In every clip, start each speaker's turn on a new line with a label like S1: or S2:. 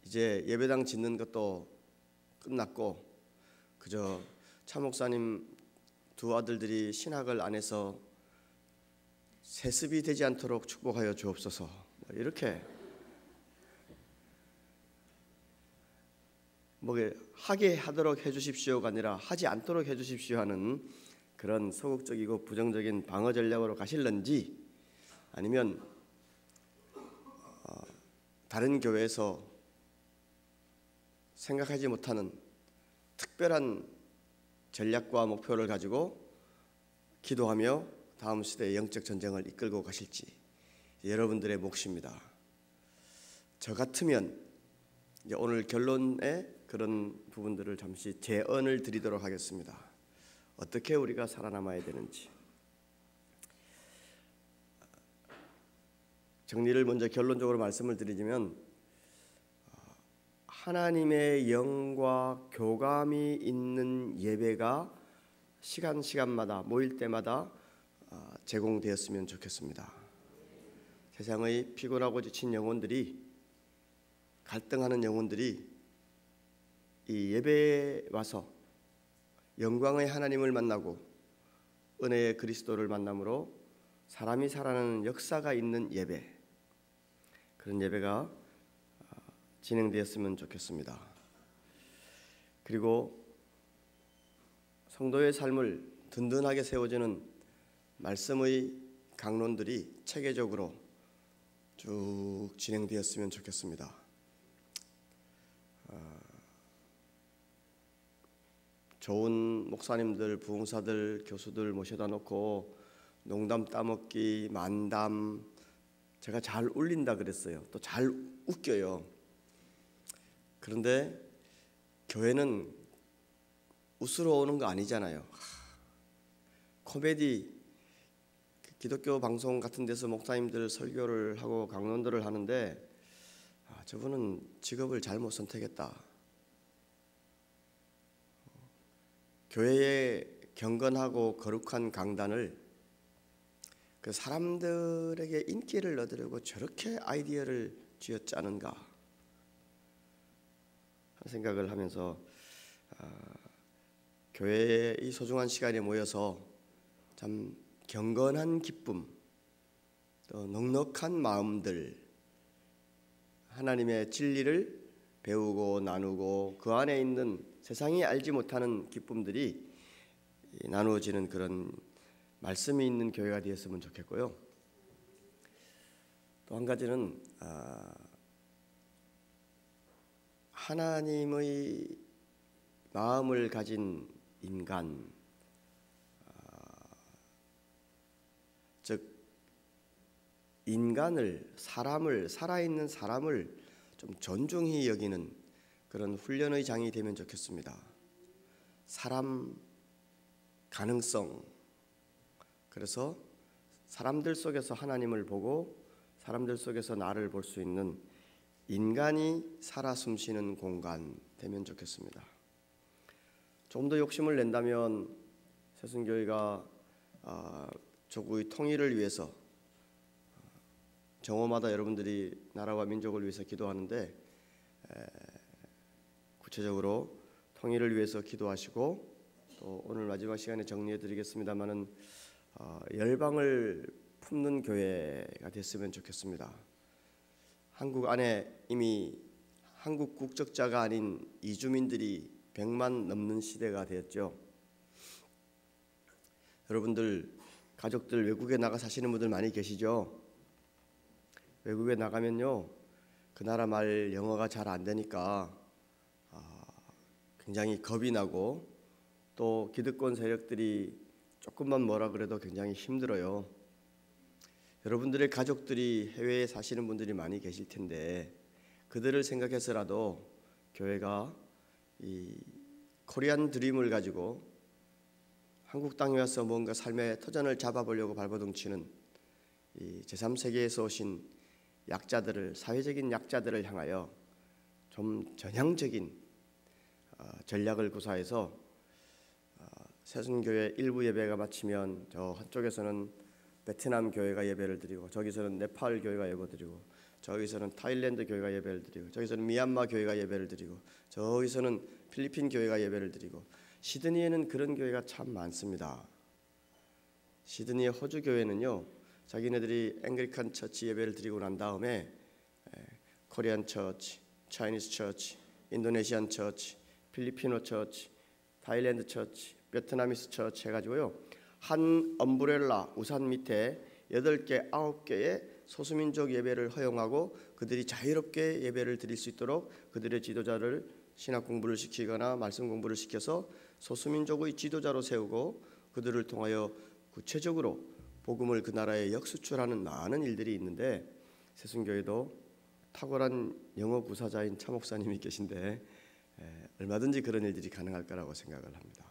S1: 이제 예배당 짓는 것도 끝났고 그저 차 목사님 두 아들들이 신학을 안 해서 세습이 되지 않도록 축복하여 주옵소서, 이렇게 하게 하도록 해주십시오가 아니라 하지 않도록 해주십시오 하는 그런 소극적이고 부정적인 방어 전략으로 가실런지, 아니면 다른 교회에서 생각하지 못하는 특별한 전략과 목표를 가지고 기도하며 다음 시대의 영적 전쟁을 이끌고 가실지 여러분들의 몫입니다. 저 같으면 이제 오늘 결론에 그런 부분들을 잠시 제언을 드리도록 하겠습니다. 어떻게 우리가 살아남아야 되는지. 정리를 먼저 결론적으로 말씀을 드리자면, 하나님의 영과 교감이 있는 예배가 시간마다 모일 때마다 제공되었으면 좋겠습니다. 세상의 피곤하고 지친 영혼들이, 갈등하는 영혼들이 이 예배에 와서 영광의 하나님을 만나고 은혜의 그리스도를 만남으로 사람이 살아나는 역사가 있는 예배, 그런 예배가 진행되었으면 좋겠습니다. 그리고 성도의 삶을 든든하게 세워주는 말씀의 강론들이 체계적으로 쭉 진행되었으면 좋겠습니다. 좋은 목사님들, 부흥사들, 교수들 모셔다 놓고 농담 따먹기, 만담, 제가 잘 울린다 그랬어요. 또 잘 웃겨요. 그런데 교회는 웃으러 오는 거 아니잖아요. 코미디, 기독교 방송 같은 데서 목사님들 설교를 하고 강론들을 하는데 저분은 직업을 잘못 선택했다. 교회의 경건하고 거룩한 강단을 그 사람들에게 인기를 얻으려고 저렇게 아이디어를 쥐어짜는가 하는 생각을 하면서 교회의 이 소중한 시간에 모여서 참 경건한 기쁨, 또 넉넉한 마음들, 하나님의 진리를 배우고 나누고 그 안에 있는 세상이 알지 못하는 기쁨들이 나누어지는 그런 말씀이 있는 교회가 되었으면 좋겠고요. 또 한 가지는 하나님의 마음을 가진 인간, 즉 인간을, 사람을, 살아있는 사람을 좀 존중히 여기는 그런 훈련의 장이 되면 좋겠습니다. 사람 가능성, 그래서 사람들 속에서 하나님을 보고 사람들 속에서 나를 볼 수 있는 인간이 살아 숨쉬는 공간 되면 좋겠습니다. 좀 더 욕심을 낸다면 새순교회가 조국의 통일을 위해서 정오마다 여러분들이 나라와 민족을 위해서 기도하는데 구체적으로 통일을 위해서 기도하시고, 또 오늘 마지막 시간에 정리해 드리겠습니다마는 열방을 품는 교회가 됐으면 좋겠습니다. 한국 안에 이미 한국 국적자가 아닌 이주민들이 100만 넘는 시대가 되었죠. 여러분들 가족들 외국에 나가 사시는 분들 많이 계시죠? 외국에 나가면요, 그 나라 말 영어가 잘 안 되니까 굉장히 겁이 나고, 또 기득권 세력들이 조금만 뭐라 그래도 굉장히 힘들어요. 여러분들의 가족들이 해외에 사시는 분들이 많이 계실 텐데 그들을 생각해서라도 교회가 이 코리안 드림을 가지고 한국 땅에 와서 뭔가 삶의 터전을 잡아보려고 발버둥치는 이 제3세계에서 오신 약자들을, 사회적인 약자들을 향하여 좀 전향적인 전략을 구사해서 새순교회 일부 예배가 마치면 저 한쪽에서는 베트남 교회가 예배를 드리고 저기서는 네팔 교회가 예배 드리고 저기서는 타일랜드 교회가 예배를 드리고, 저기서는 미얀마 교회가 예배를 드리고, 저기서는 필리핀 교회가 예배를 드리고, 시드니에는 그런 교회가 참 많습니다. 시드니의 호주 교회는요, 자기네들이 앵글리칸 처치 예배를 드리고 난 다음에 코리안 처치, 차이니스 처치, 인도네시안 처치, 필리핀어 처치, 타일랜드 처치, 베트나미스 처치 해가지고요, 한 엄브렐라 우산 밑에 8개, 9개의 소수민족 예배를 허용하고 그들이 자유롭게 예배를 드릴 수 있도록 그들의 지도자를 신학 공부를 시키거나 말씀 공부를 시켜서 소수민족의 지도자로 세우고 그들을 통하여 구체적으로 복음을 그 나라에 역수출하는 많은 일들이 있는데, 새순교회도 탁월한 영어 구사자인 차 목사님이 계신데 얼마든지 그런 일들이 가능할 거라고 생각을 합니다.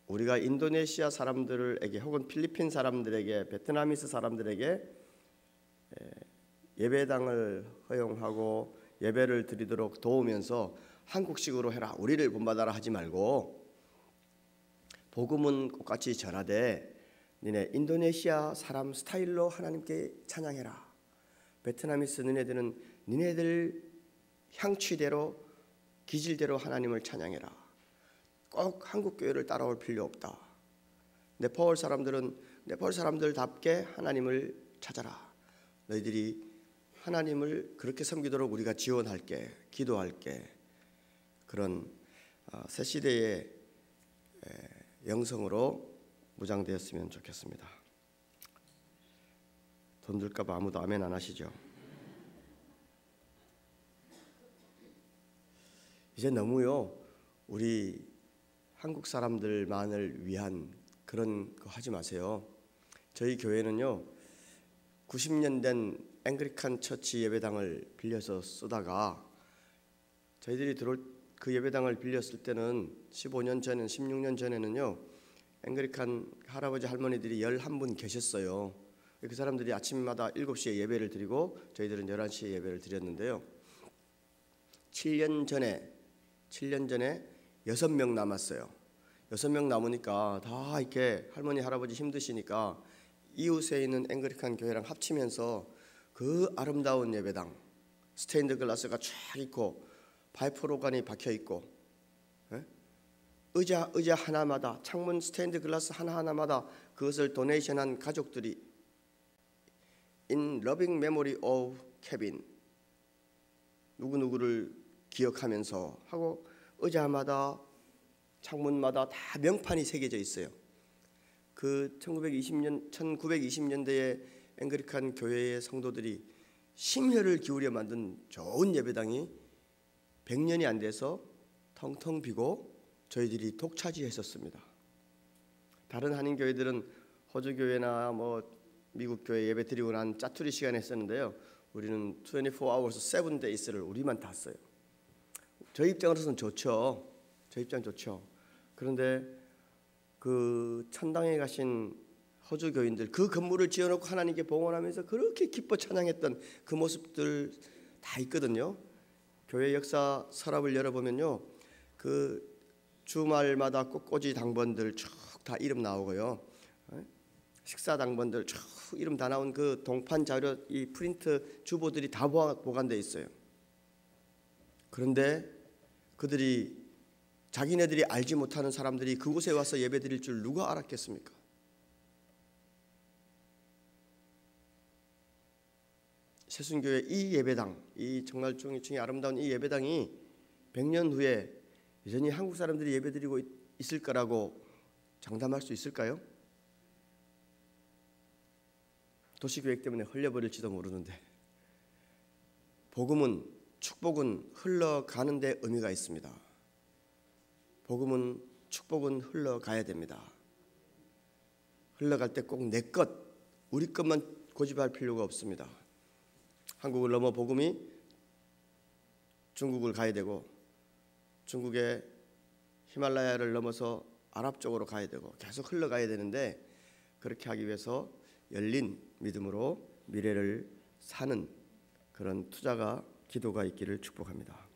S1: 우리가 인도네시아 사람들에게 혹은 필리핀 사람들에게, 베트나미스 사람들에게 예배당을 허용하고 예배를 드리도록 도우면서 한국식으로 해라, 우리를 본받아라 하지 말고, 복음은 똑같이 전하되 니네 인도네시아 사람 스타일로 하나님께 찬양해라. 베트나미스 너네들은 니네들 향취대로 기질대로 하나님을 찬양해라. 꼭 한국 교회를 따라올 필요 없다. 네팔 사람들은 네팔 사람들답게 하나님을 찾아라. 너희들이 하나님을 그렇게 섬기도록 우리가 지원할게, 기도할게. 그런 새 시대의 영성으로 무장되었으면 좋겠습니다. 돈 들까 봐 아무도 아멘 안 하시죠? 이제 너무요, 우리 한국 사람들만을 위한 그런 거 하지 마세요. 저희 교회는요, 90년 된 앵글리칸 처치 예배당을 빌려서 쓰다가, 저희들이 들어올 그 예배당을 빌렸을 때는 15년 전에, 16년 전에는요, 앵글리칸 할아버지 할머니들이 11분 계셨어요. 그 사람들이 아침마다 7시에 예배를 드리고 저희들은 11시에 예배를 드렸는데요, 7년 전에 6명 남았어요. 6명 남으니까 다 이렇게 할머니 할아버지 힘드시니까 이웃에 있는 앵글리칸 교회랑 합치면서 그 아름다운 예배당, 스테인드 글라스가 쫙 있고 파이프 로간이 박혀 있고, 의자 하나마다, 창문 스테인드 글라스 하나하나마다 그것을 도네이션한 가족들이 In loving memory of Kevin, 누구누구를 기억하면서 하고, 의자마다 창문마다 다 명판이 새겨져 있어요. 그 1920년대에 앵글리칸 교회의 성도들이 심혈을 기울여 만든 좋은 예배당이 100년이 안 돼서 텅텅 비고 저희들이 독차지했었습니다. 다른 한인 교회들은 호주 교회나 미국 교회 예배 드리고 난 짜투리 시간에 했었는데요, 우리는 24hours 7days를 우리만 다 써요. 저희 입장으로서는 좋죠. 저희 입장 좋죠. 그런데 그 천당에 가신 호주 교인들, 그 건물을 지어놓고 하나님께 봉헌하면서 그렇게 기뻐 찬양했던 그 모습들 다 있거든요. 교회 역사 서랍을 열어보면요, 그 주말마다 꽃꽂이 당번들 쭉 다 이름 나오고요, 식사 당번들 쭉 이름 다 나온 그 동판 자료, 이 프린트 주보들이 다 보관돼 있어요. 그런데 그들이, 자기네들이 알지 못하는 사람들이 그곳에 와서 예배드릴 줄 누가 알았겠습니까? 새순교회 이 예배당, 이 정말 중에 아름다운 이 예배당이 100년 후에 여전히 한국 사람들이 예배드리고 있을 거라고 장담할 수 있을까요? 도시계획 때문에 흘려버릴지도 모르는데, 복음은, 축복은 흘러가는 데 의미가 있습니다. 복음은, 축복은 흘러가야 됩니다. 흘러갈 때 꼭 내 것, 우리 것만 고집할 필요가 없습니다. 한국을 넘어 복음이 중국을 가야 되고, 중국의 히말라야를 넘어서 아랍 쪽으로 가야 되고, 계속 흘러가야 되는데, 그렇게 하기 위해서 열린 믿음으로 미래를 사는 그런 투자가, 기도가 있기를 축복합니다.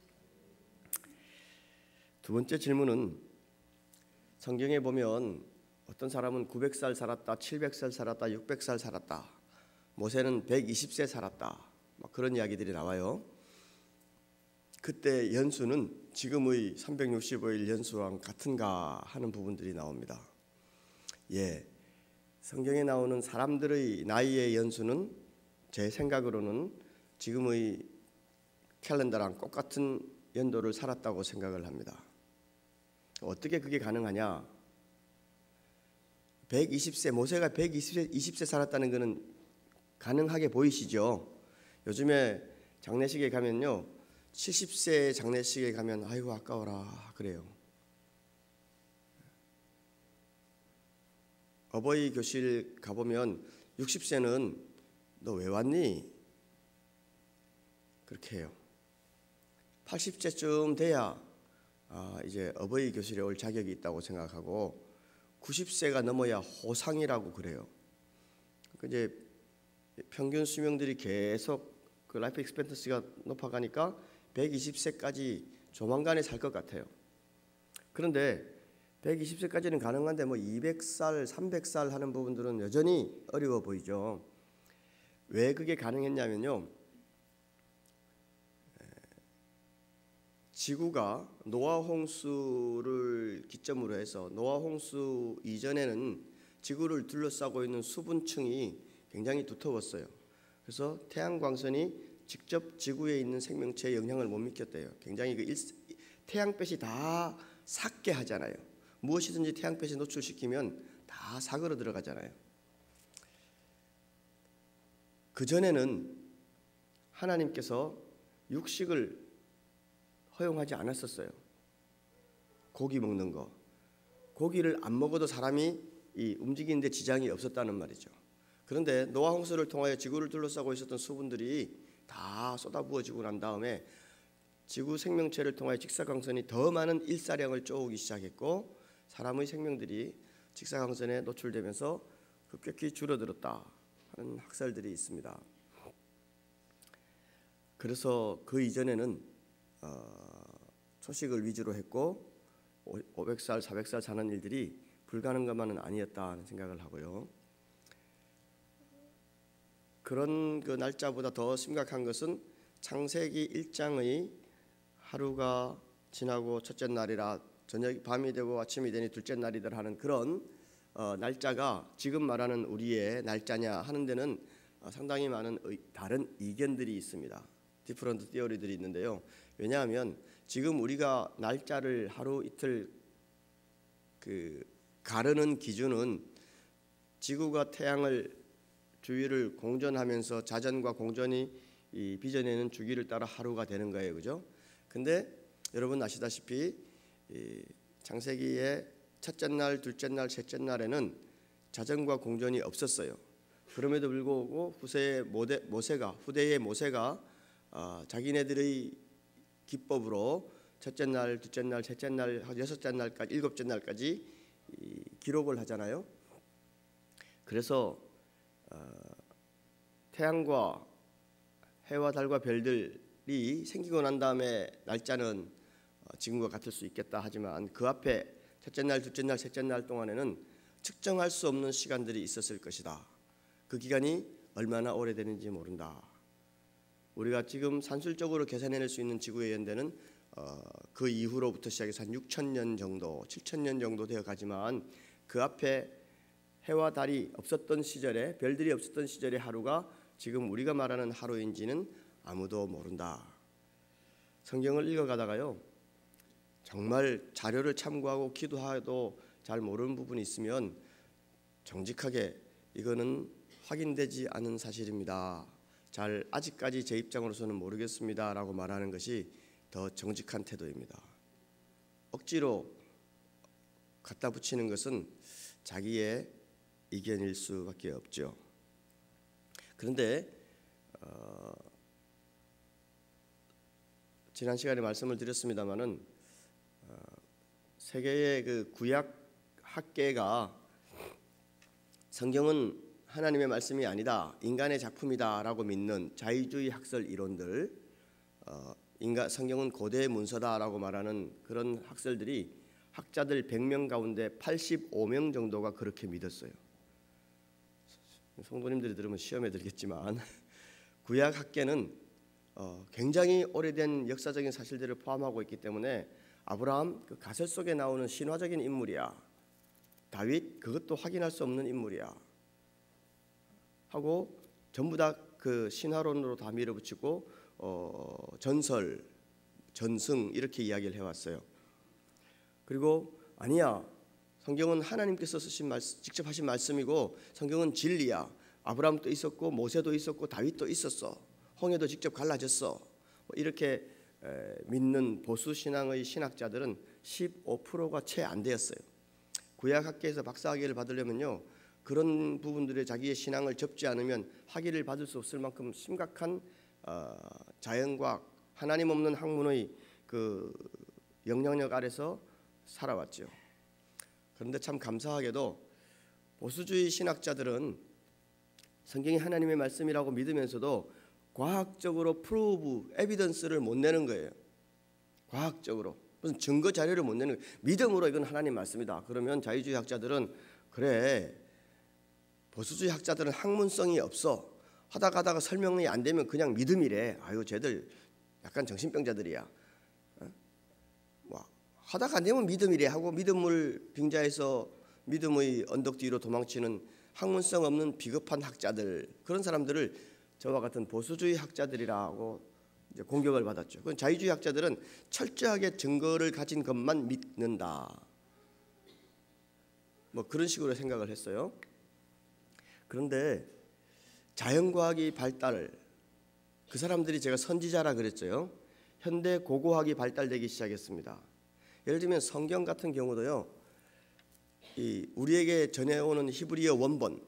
S1: 두 번째 질문은, 성경에 보면 어떤 사람은 900살 살았다, 700살 살았다, 600살 살았다 모세는 120세 살았다. 막 그런 이야기들이 나와요. 그때 연수는 지금의 365일 연수랑 같은가 하는 부분들이 나옵니다. 예, 성경에 나오는 사람들의 나이의 연수는 제 생각으로는 지금의 캘린더랑 똑같은 연도를 살았다고 생각을 합니다. 어떻게 그게 가능하냐? 120세, 모세가 120세 살았다는 것은 가능하게 보이시죠? 요즘에 장례식에 가면요, 70세 장례식에 가면 아이고 아까워라 그래요. 어버이 교실 가보면 60세는 너 왜 왔니? 그렇게 해요. 80세쯤 돼야 이제 어버이 교실에 올 자격이 있다고 생각하고 90세가 넘어야 호상이라고 그래요. 이제 평균 수명들이 계속 그 라이프 익스펜턴시가 높아가니까 120세까지 조만간에 살 것 같아요. 그런데 120세까지는 가능한데 뭐 200살, 300살 하는 부분들은 여전히 어려워 보이죠. 왜 그게 가능했냐면요, 지구가 노아 홍수를 기점으로 해서 노아 홍수 이전에는 지구를 둘러싸고 있는 수분층이 굉장히 두터웠어요. 그래서 태양광선이 직접 지구에 있는 생명체에 영향을 못 미쳤대요. 굉장히 태양빛이 다 삭게 하잖아요. 무엇이든지 태양빛에 노출시키면 다 사그러 들어가잖아요. 그전에는 하나님께서 육식을 허용하지 않았었어요. 고기 먹는 거. 고기를 안 먹어도 사람이 움직이는데 지장이 없었다는 말이죠. 그런데 노아 홍수를 통하여 지구를 둘러싸고 있었던 수분들이 다 쏟아부어지고 난 다음에 지구 생명체를 통하여 직사광선이 더 많은 일사량을 쪼우기 시작했고 사람의 생명들이 직사광선에 노출되면서 급격히 줄어들었다 하는 학설들이 있습니다. 그래서 그 이전에는 초식을 위주로 했고 500살, 400살 사는 일들이 불가능만은 아니었다는 생각을 하고요. 그런 그 날짜보다 더 심각한 것은 창세기 1장의 하루가 지나고 첫째 날이라 저녁 밤이 되고 아침이 되니 둘째 날이들 하는 그런 날짜가 지금 말하는 우리의 날짜냐 하는 데는 상당히 많은 다른 이견들이 있습니다. 디퍼런트 티어리들이 있는데요. 왜냐하면 지금 우리가 날짜를 하루 이틀 가르는 기준은 지구가 태양을 주위를 공전하면서 자전과 공전이 빚어내는 주기를 따라 하루가 되는 거예요, 그죠? 근데 여러분 아시다시피 창세기의 첫째 날, 둘째 날, 셋째 날에는 자전과 공전이 없었어요. 그럼에도 불구하고 후대의 모세가 자기네들의 기법으로 첫째 날, 둘째 날, 셋째 날, 여섯째 날까지, 일곱째 날까지 기록을 하잖아요. 그래서 태양과 해와 달과 별들이 생기고 난 다음에 날짜는 지금과 같을 수 있겠다 하지만 그 앞에 첫째 날, 둘째 날, 셋째 날 동안에는 측정할 수 없는 시간들이 있었을 것이다. 그 기간이 얼마나 오래되는지 모른다. 우리가 지금 산술적으로 계산해낼 수 있는 지구의 연대는 그 이후로부터 시작해서 한 6,000년 정도, 7,000년 정도 되어 가지만 그 앞에 해와 달이 없었던 시절에, 별들이 없었던 시절의 하루가 지금 우리가 말하는 하루인지는 아무도 모른다. 성경을 읽어가다가요, 정말 자료를 참고하고 기도해도 잘 모르는 부분이 있으면 정직하게 이거는 확인되지 않은 사실입니다. 아직까지 제 입장으로서는 모르겠습니다 라고 말하는 것이 더 정직한 태도입니다. 억지로 갖다 붙이는 것은 자기의 이견일 수밖에 없죠. 그런데 지난 시간에 말씀을 드렸습니다마는 세계의 그 구약 학계가 성경은 하나님의 말씀이 아니다, 인간의 작품이다라고 믿는 자유주의 학설 이론들, 성경은 고대 문서다라고 말하는 그런 학설들이 학자들 100명 가운데 85명 정도가 그렇게 믿었어요. 성도님들이 들으면 시험에 들겠지만 구약 학계는 굉장히 오래된 역사적인 사실들을 포함하고 있기 때문에 아브라함 그 가설 속에 나오는 신화적인 인물이야. 다윗 그것도 확인할 수 없는 인물이야. 하고 전부 다 그 신화론으로 다 밀어붙이고 전설, 전승 이렇게 이야기를 해왔어요. 그리고 아니야. 성경은 하나님께서 쓰신 직접 하신 말씀이고 성경은 진리야. 아브라함도 있었고 모세도 있었고 다윗도 있었어. 홍해도 직접 갈라졌어. 이렇게 믿는 보수 신앙의 신학자들은 15%가 채 안 되었어요. 구약학계에서 박사학위를 받으려면요, 그런 부분들에 자기의 신앙을 접지 않으면 학위를 받을 수 없을 만큼 심각한 자연과학, 하나님 없는 학문의 그 영향력 아래서 살아왔죠. 그런데 참 감사하게도 보수주의 신학자들은 성경이 하나님의 말씀이라고 믿으면서도 과학적으로 프루브, 에비던스를 못 내는 거예요. 과학적으로 무슨 증거 자료를 못 내는 거예요. 믿음으로 이건 하나님 말씀이다. 그러면 자유주의 학자들은 그래, 보수주의 학자들은 학문성이 없어. 하다가 설명이 안 되면 그냥 믿음이래. 아유, 쟤들 약간 정신병자들이야. 뭐 하다가 안 되면 믿음이래 하고 믿음을 빙자해서 믿음의 언덕 뒤로 도망치는 학문성 없는 비겁한 학자들, 그런 사람들을 저와 같은 보수주의 학자들이라고 이제 공격을 받았죠. 그건 자유주의 학자들은 철저하게 증거를 가진 것만 믿는다. 뭐 그런 식으로 생각을 했어요. 그런데 자연과학이 발달, 그 사람들이 제가 선지자라 그랬죠. 현대 고고학이 발달되기 시작했습니다. 예를 들면 성경 같은 경우도요, 이 우리에게 전해오는 히브리어 원본,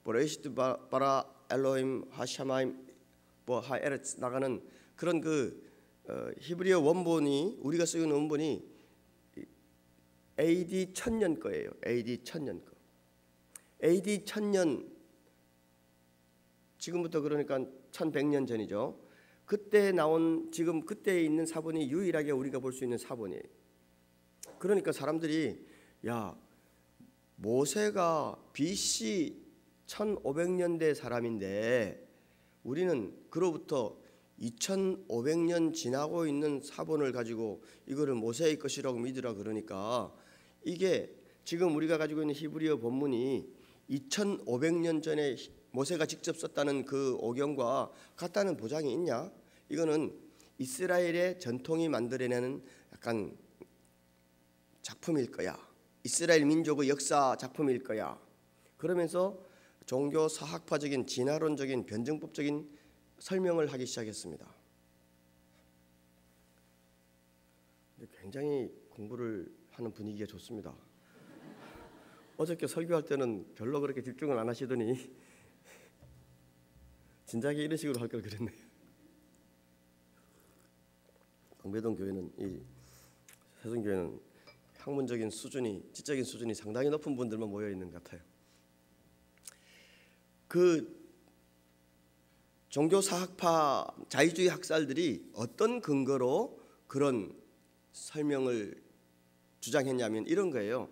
S1: 보레시트 바라 엘로임 하샤마임 뭐 하에르츠 나가는 그런 그 히브리어 원본이, 우리가 쓰는 원본이 AD 1000년 거예요. AD 1000년 거. AD 1000년, 지금부터 그러니까 1100년 전이죠. 그때 나온, 지금 그때 있는 사본이 유일하게 우리가 볼 수 있는 사본이에요. 그러니까 사람들이 야, 모세가 BC 1500년대 사람인데 우리는 그로부터 2500년 지나고 있는 사본을 가지고 이거를 모세의 것이라고 믿으라 그러니까, 이게 지금 우리가 가지고 있는 히브리어 본문이 2500년 전에 모세가 직접 썼다는 그 오경과 같다는 보장이 있냐? 이거는 이스라엘의 전통이 만들어내는 약간 작품일 거야. 이스라엘 민족의 역사 작품일 거야. 그러면서 종교 사학파적인 진화론적인 변증법적인 설명을 하기 시작했습니다. 굉장히 공부를 하는 분위기가 좋습니다. 어저께 설교할 때는 별로 그렇게 집중을 안 하시더니 진작에 이런 식으로 할 걸 그랬네요. 광배동 교회는, 이 세종교회는 학문적인 수준이, 지적인 수준이 상당히 높은 분들만 모여 있는 것 같아요. 그 종교사학파 자유주의 학살들이 어떤 근거로 그런 설명을 주장했냐면 이런 거예요.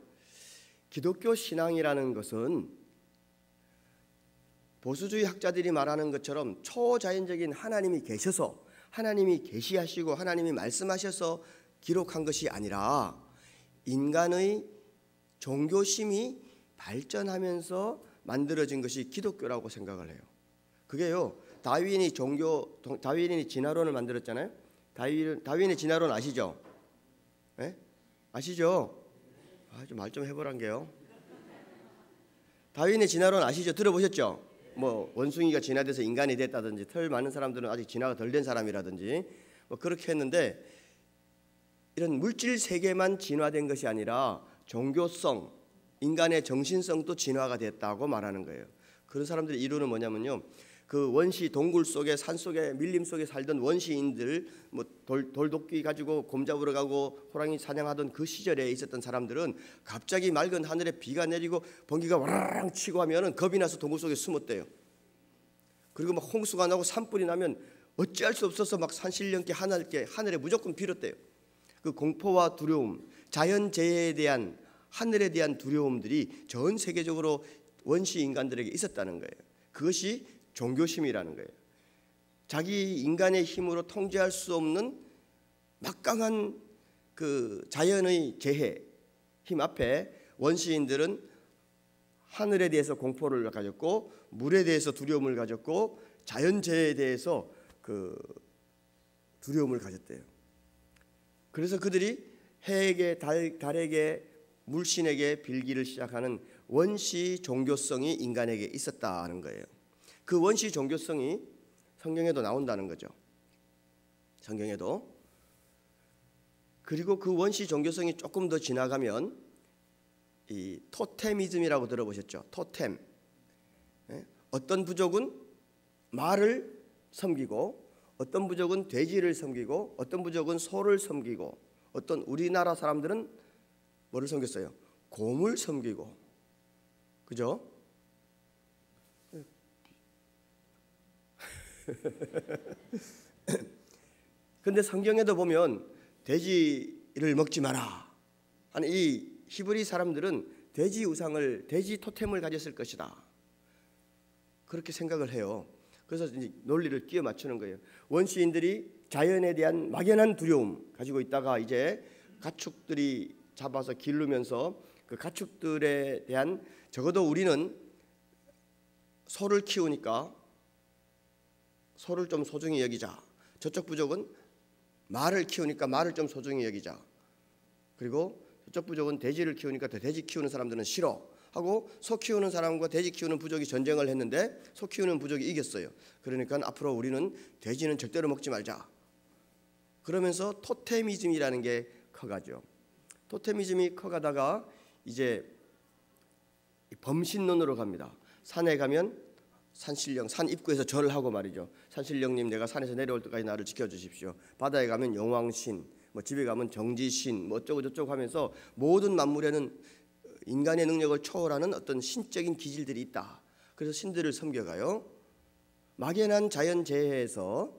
S1: 기독교 신앙이라는 것은 보수주의 학자들이 말하는 것처럼 초자연적인 하나님이 계셔서, 하나님이 계시하시고 하나님이 말씀하셔서 기록한 것이 아니라 인간의 종교심이 발전하면서 만들어진 것이 기독교라고 생각을 해요. 그게요, 다윈이 진화론을 만들었잖아요. 다윈의 진화론 아시죠? 네? 아시죠? 말 좀 해보란 게요. 다윈의 진화론 아시죠? 들어보셨죠? 뭐 원숭이가 진화돼서 인간이 됐다든지, 털 많은 사람들은 아직 진화가 덜 된 사람이라든지 뭐 그렇게 했는데, 이런 물질 세계만 진화된 것이 아니라 종교성, 인간의 정신성도 진화가 됐다고 말하는 거예요. 그런 사람들의 이론은 뭐냐면요, 그 원시 동굴 속에, 산 속에, 밀림 속에 살던 원시인들, 뭐 돌도끼 가지고 곰 잡으러 가고 호랑이 사냥하던 그 시절에 있었던 사람들은 갑자기 맑은 하늘에 비가 내리고 번개가 와라랑 치고 하면은 겁이 나서 동굴 속에 숨었대요. 그리고 막 홍수가 나고 산불이 나면 어찌할 수 없어서 막 산신령께 하늘에 무조건 빌었대요. 그 공포와 두려움, 자연재해에 대한, 하늘에 대한 두려움들이 전 세계적으로 원시 인간들에게 있었다는 거예요. 그것이 종교심이라는 거예요. 자기 인간의 힘으로 통제할 수 없는 막강한 그 자연의 재해 힘 앞에 원시인들은 하늘에 대해서 공포를 가졌고, 물에 대해서 두려움을 가졌고, 자연재해에 대해서 그 두려움을 가졌대요. 그래서 그들이 해에게 달에게 물신에게 빌기를 시작하는 원시 종교성이 인간에게 있었다는 거예요. 그 원시 종교성이 성경에도 나온다는 거죠. 성경에도. 그리고 그 원시 종교성이 조금 더 지나가면 이 토테미즘이라고 들어보셨죠? 토템. 어떤 부족은 말을 섬기고, 어떤 부족은 돼지를 섬기고, 어떤 부족은 소를 섬기고, 어떤 우리나라 사람들은 뭐를 섬겼어요? 곰을 섬기고, 그죠? 근데 성경에도 보면 돼지를 먹지 마라 하는 이 히브리 사람들은 돼지 우상을, 돼지 토템을 가졌을 것이다, 그렇게 생각을 해요. 그래서 이제 논리를 끼워 맞추는 거예요. 원시인들이 자연에 대한 막연한 두려움 가지고 있다가 이제 가축들이 잡아서 기르면서 그 가축들에 대한, 적어도 우리는 소를 키우니까 소를 좀 소중히 여기자. 저쪽 부족은 말을 키우니까 말을 좀 소중히 여기자. 그리고 저쪽 부족은 돼지를 키우니까 돼지 키우는 사람들은 싫어 하고, 소 키우는 사람과 돼지 키우는 부족이 전쟁을 했는데 소 키우는 부족이 이겼어요. 그러니까 앞으로 우리는 돼지는 절대로 먹지 말자. 그러면서 토테미즘이라는 게 커가죠. 토테미즘이 커가다가 이제 범신론으로 갑니다. 산에 가면 산신령, 산 입구에서 절을 하고 말이죠. 산신령님, 내가 산에서 내려올 때까지 나를 지켜주십시오. 바다에 가면 용왕신, 뭐 집에 가면 정지신, 뭐 어쩌고 저쩌고 하면서 모든 만물에는 인간의 능력을 초월하는 어떤 신적인 기질들이 있다. 그래서 신들을 섬겨가요. 막연한 자연재해에서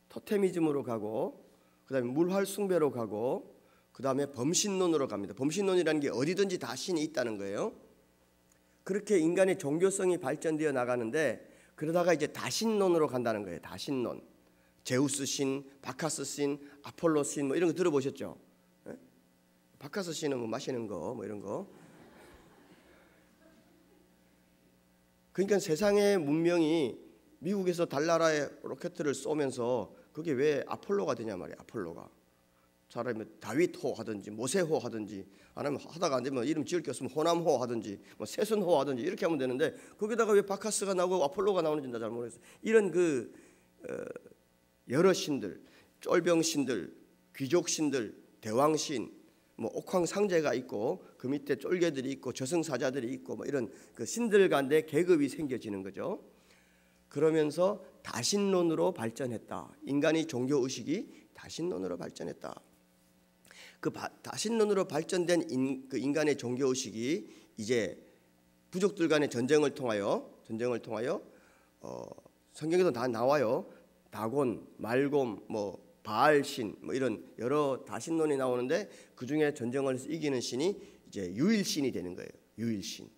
S1: 토테미즘으로 가고, 그 다음에 물활 숭배로 가고, 그 다음에 범신론으로 갑니다. 범신론이라는 게 어디든지 다 신이 있다는 거예요. 그렇게 인간의 종교성이 발전되어 나가는데, 그러다가 이제 다신론으로 간다는 거예요. 다신론. 제우스 신, 바카스 신, 아폴로 신, 뭐 이런 거 들어보셨죠? 예? 바카스 신은 뭐 마시는 거, 뭐 이런 거. 그러니까 세상의 문명이 미국에서 달나라에 로켓을 쏘면서 그게 왜 아폴로가 되냐 말이에요. 아폴로가. 차라리 다윗호 하든지 모세호 하든지, 아니면 하다가 안 되면 이름 지을 게 없으면 호남호 하든지 뭐 세순호 하든지 이렇게 하면 되는데, 거기다가 왜 바카스가 나오고 아폴로가 나오는지 나 잘 모르겠어요. 이런 그 여러 신들, 쫄병신들, 귀족신들, 대왕신, 뭐 옥황상제가 있고 그 밑에 쫄개들이 있고 저승사자들이 있고 뭐 이런 그 신들 간데 계급이 생겨지는 거죠. 그러면서 다신론으로 발전했다. 인간의 종교 의식이 다신론으로 발전했다. 그 다신론으로 발전된 그 인간의 종교 의식이 이제 부족들 간의 전쟁을 통하여 성경에도 다 나와요. 다곤, 말곰, 뭐 바알신, 뭐 이런 여러 다신론이 나오는데, 그 중에 전쟁을 해서 이기는 신이 이제 유일신이 되는 거예요. 유일신.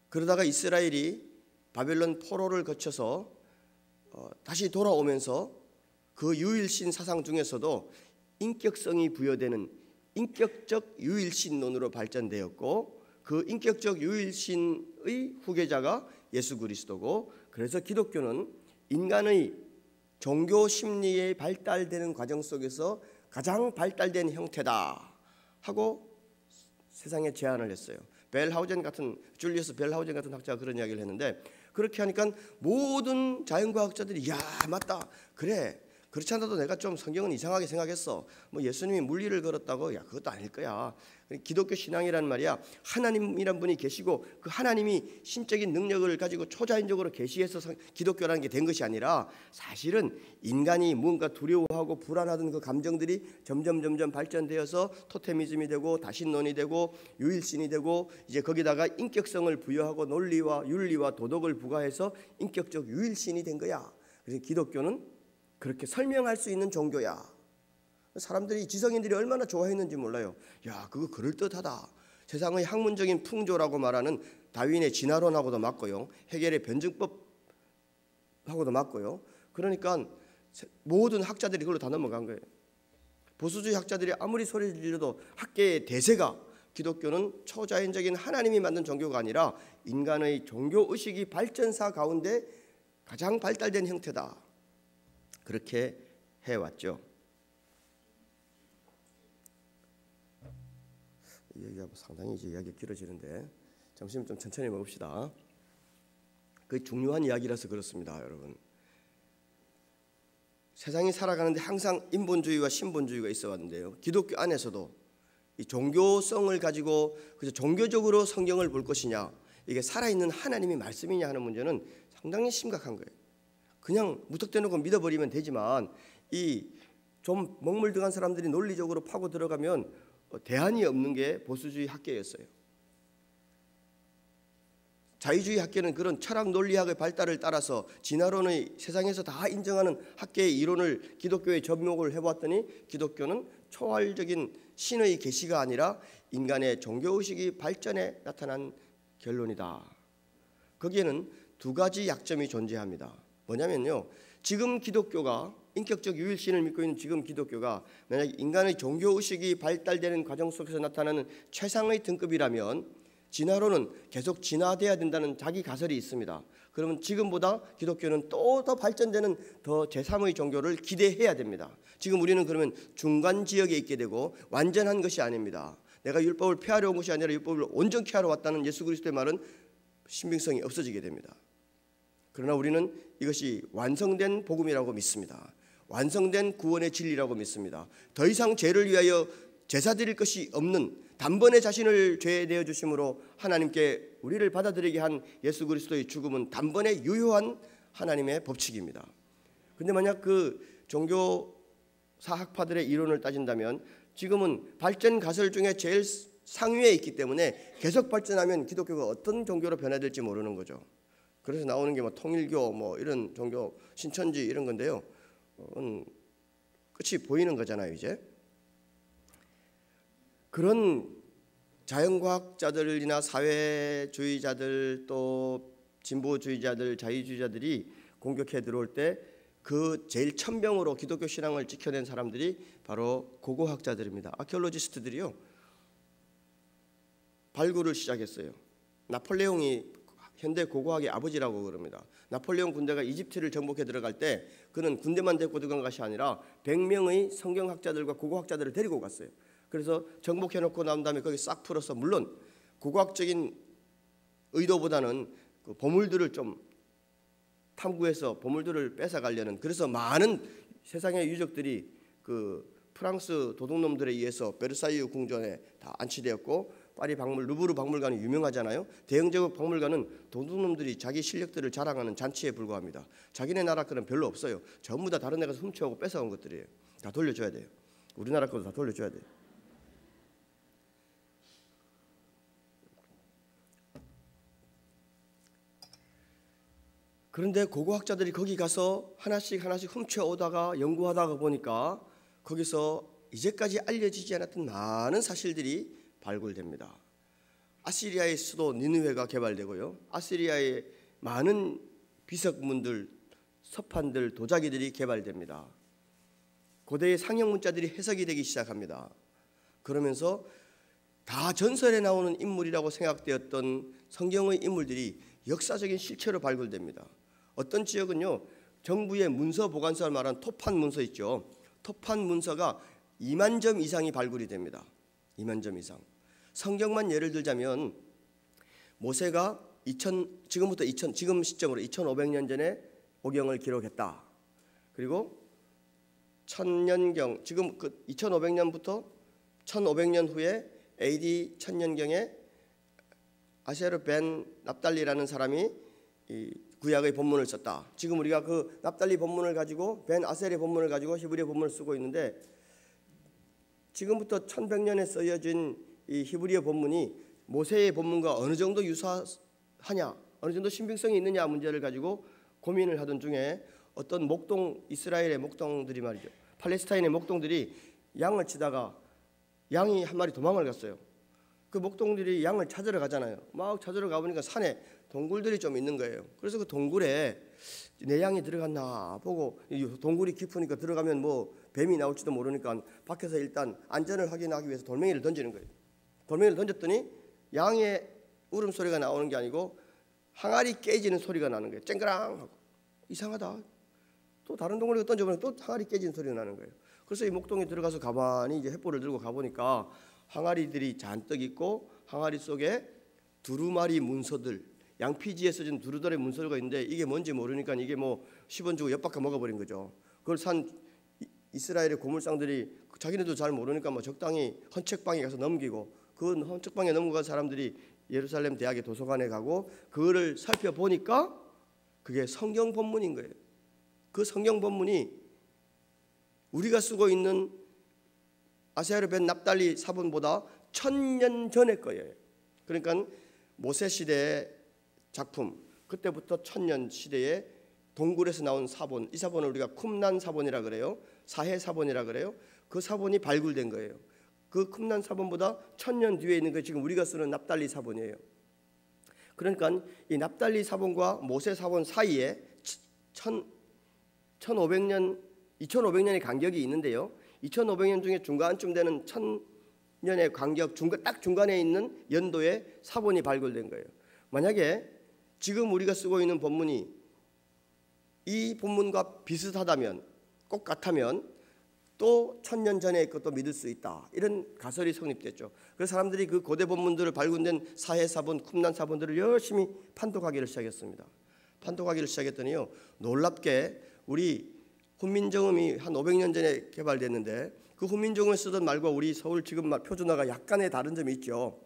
S1: 그러다가 이스라엘이 바벨론 포로를 거쳐서 다시 돌아오면서 그 유일신 사상 중에서도 인격성이 부여되는 인격적 유일신론으로 발전되었고, 그 인격적 유일신의 후계자가 예수 그리스도고, 그래서 기독교는 인간의 종교 심리의 발달되는 과정 속에서 가장 발달된 형태다 하고 세상에 제안을 했어요. 줄리우스 벨하우젠 같은 학자가 그런 이야기를 했는데, 그렇게 하니까 모든 자연과학자들이 야 맞다, 그래, 그렇지 않아도 내가 좀 성경은 이상하게 생각했어. 뭐 예수님이 물리를 걸었다고, 야 그것도 아닐 거야. 기독교 신앙이란 말이야, 하나님이란 분이 계시고 그 하나님이 신적인 능력을 가지고 초자연적으로 계시해서 기독교라는 게 된 것이 아니라, 사실은 인간이 뭔가 두려워하고 불안하던 그 감정들이 점점 발전되어서 토테미즘이 되고 다신론이 되고 유일신이 되고, 이제 거기다가 인격성을 부여하고 논리와 윤리와 도덕을 부과해서 인격적 유일신이 된 거야. 그래서 기독교는 그렇게 설명할 수 있는 종교야. 사람들이, 지성인들이 얼마나 좋아했는지 몰라요. 야 그거 그럴듯하다. 세상의 학문적인 풍조라고 말하는 다윈의 진화론하고도 맞고요. 헤겔의 변증법하고도 맞고요. 그러니까 모든 학자들이 그걸로 다 넘어간 거예요. 보수주의 학자들이 아무리 소리 질러도 학계의 대세가 기독교는 초자연적인 하나님이 만든 종교가 아니라 인간의 종교의식이 발전사 가운데 가장 발달된 형태다. 그렇게 해왔죠. 이 얘기가 상당히 이제 이야기가 길어지는데 점심 좀 천천히 먹읍시다. 그 중요한 이야기라서 그렇습니다, 여러분. 세상이 살아가는데 항상 인본주의와 신본주의가 있어 왔는데요. 기독교 안에서도 이 종교성을 가지고 그저 종교적으로 성경을 볼 것이냐, 이게 살아있는 하나님의 말씀이냐 하는 문제는 상당히 심각한 거예요. 그냥 무턱대놓고 믿어버리면 되지만 이 좀 먹물들어간 사람들이 논리적으로 파고 들어가면 대안이 없는 게 보수주의 학계였어요. 자유주의 학계는 그런 철학 논리학의 발달을 따라서 진화론의 세상에서 다 인정하는 학계의 이론을 기독교에 접목을 해왔더니 기독교는 초월적인 신의 계시가 아니라 인간의 종교의식이 발전에 나타난 결론이다. 거기에는 두 가지 약점이 존재합니다. 뭐냐면요, 지금 기독교가 인격적 유일신을 믿고 있는 지금 기독교가 만약 인간의 종교의식이 발달되는 과정 속에서 나타나는 최상의 등급이라면 진화론은 계속 진화돼야 된다는 자기 가설이 있습니다. 그러면 지금보다 기독교는 또 더 발전되는 더 제3의 종교를 기대해야 됩니다. 지금 우리는 그러면 중간 지역에 있게 되고 완전한 것이 아닙니다. 내가 율법을 폐하려 온 것이 아니라 율법을 온전케 하러 왔다는 예수 그리스도의 말은 신빙성이 없어지게 됩니다. 그러나 우리는 이것이 완성된 복음이라고 믿습니다. 완성된 구원의 진리라고 믿습니다. 더 이상 죄를 위하여 제사 드릴 것이 없는 단번에 자신을 죄에 내어 주심으로 하나님께 우리를 받아들이게 한 예수 그리스도의 죽음은 단번에 유효한 하나님의 법칙입니다. 그런데 만약 그 종교사 학파들의 이론을 따진다면 지금은 발전 가설 중에 제일 상위에 있기 때문에 계속 발전하면 기독교가 어떤 종교로 변화될지 모르는 거죠. 그래서 나오는 게 뭐 통일교 뭐 이런 종교 신천지 이런 건데요. 끝이 보이는 거잖아요, 이제. 그런 자연과학자들이나 사회주의자들 또 진보주의자들, 자유주의자들이 공격해 들어올 때 그 제일 천명으로 기독교 신앙을 지켜낸 사람들이 바로 고고학자들입니다. 아케올로지스트들이요. 발굴을 시작했어요. 나폴레옹이 현대 고고학의 아버지라고 그럽니다. 나폴레옹 군대가 이집트를 정복해 들어갈 때 그는 군대만 데리고 들어간 것이 아니라 100명의 성경학자들과 고고학자들을 데리고 갔어요. 그래서 정복해놓고 난 다음에 거기 싹 풀어서 물론 고고학적인 의도보다는 그 보물들을 좀 탐구해서 보물들을 뺏어가려는, 그래서 많은 세상의 유적들이 그 프랑스 도둑놈들에 의해서 베르사유 궁전에 다 안치되었고 파리 박물 루브르 박물관이 유명하잖아요. 대영제국 박물관은 도둑놈들이 자기 실력들을 자랑하는 잔치에 불과합니다. 자기네 나라 거는 별로 없어요. 전부 다 다른 데 가서 훔쳐오고 뺏어온 것들이에요. 다 돌려줘야 돼요. 우리나라 것도 다 돌려줘야 돼요. 그런데 고고학자들이 거기 가서 하나씩 훔쳐오다가 연구하다가 보니까 거기서 이제까지 알려지지 않았던 많은 사실들이 발굴됩니다. 아시리아의 수도 니느웨가 개발되고요. 아시리아의 많은 비석문들, 서판들, 도자기들이 개발됩니다. 고대의 상형 문자들이 해석이 되기 시작합니다. 그러면서 다 전설에 나오는 인물이라고 생각되었던 성경의 인물들이 역사적인 실체로 발굴됩니다. 어떤 지역은요, 정부의 문서 보관소를 말하는 토판 문서 있죠. 토판 문서가 2만 점 이상이 발굴이 됩니다. 2만 점 이상. 성경만 예를 들자면 모세가 지금 시점으로 2500년 전에 오경을 기록했다. 그리고 천년경, 지금 그 2500년부터 1500년 후에 AD 1000년경에 아세르 벤 납달리라는 사람이 이 구약의 본문을 썼다. 지금 우리가 그 납달리 본문을 가지고 벤 아셀의 본문을 가지고 히브리어 본문을 쓰고 있는데, 지금부터 1100년에 쓰여진 이 히브리어 본문이 모세의 본문과 어느 정도 유사하냐, 어느 정도 신빙성이 있느냐 문제를 가지고 고민을 하던 중에 어떤 목동, 이스라엘의 목동들이 말이죠, 팔레스타인의 목동들이 양을 치다가 양이 한 마리 도망을 갔어요. 그 목동들이 양을 찾으러 가잖아요. 막 찾으러 가보니까 산에 동굴들이 좀 있는 거예요. 그래서 그 동굴에 내 양이 들어갔나 보고, 동굴이 깊으니까 들어가면 뭐 뱀이 나올지도 모르니까 밖에서 일단 안전을 확인하기 위해서 돌멩이를 던지는 거예요. 돌멩이를 던졌더니 양의 울음소리가 나오는 게 아니고 항아리 깨지는 소리가 나는 거예요. 쨍그랑 하고. 이상하다. 또 다른 동굴에 던져보면 또 항아리 깨지는 소리가 나는 거예요. 그래서 이 목동에 들어가서 가만히 이제 횃불을 들고 가보니까 항아리들이 잔뜩 있고, 항아리 속에 두루마리 문서들, 양피지에 써진 두루다리 문서가 있는데 이게 뭔지 모르니까 이게 뭐 10원 주고 엿바꿔 먹어버린 거죠. 그걸 산 이스라엘의 고물상들이 자기네도 잘 모르니까 뭐 적당히 헌책방에 가서 넘기고, 그 헌책방에 넘어간 사람들이 예루살렘 대학의 도서관에 가고 그거를 살펴보니까 그게 성경 본문인 거예요. 그 성경 본문이 우리가 쓰고 있는 아세아르 벤 납달리 사본보다 1000년 전의 거예요. 그러니까 모세 시대의 작품, 그때부터 1000년 시대에 동굴에서 나온 사본, 이 사본을 우리가 쿰난 사본이라 그래요. 사해 사본이라 그래요. 그 사본이 발굴된 거예요. 그 쿰난 사본보다 1000년 뒤에 있는 게 지금 우리가 쓰는 납달리 사본이에요. 그러니까 이 납달리 사본과 모세 사본 사이에 2500년의 간격이 있는데요. 2500년 중에 중간쯤 되는 1000년의 간격 딱 중간에 있는 연도에 사본이 발굴된 거예요. 만약에 지금 우리가 쓰고 있는 본문이 이 본문과 비슷하다면, 꼭 같다면 또 1000년 전의 것도 믿을 수 있다, 이런 가설이 성립됐죠. 그래서 사람들이 그 고대 본문들을 발굴된 사해 사본, 쿰난 사본들을 열심히 판독하기를 시작했습니다. 판독하기를 시작했더니요, 놀랍게 우리 훈민정음이 한 500년 전에 개발됐는데 그 훈민정음을 쓰던 말과 우리 서울 지금 말 표준어가 약간의 다른 점이 있죠.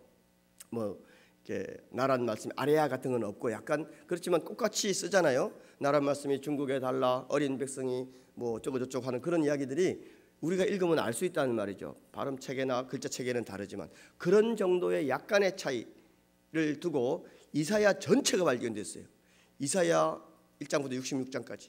S1: 뭐 이렇게 나란 말씀 아래야 같은 건 없고 약간 그렇지만 똑같이 쓰잖아요. 나란 말씀이 중국에 달라, 어린 백성이 뭐 어쩌고 저쩌고 하는 그런 이야기들이 우리가 읽으면 알 수 있다는 말이죠. 발음 체계나 글자 체계는 다르지만 그런 정도의 약간의 차이를 두고 이사야 전체가 발견됐어요. 이사야 1장부터 66장까지.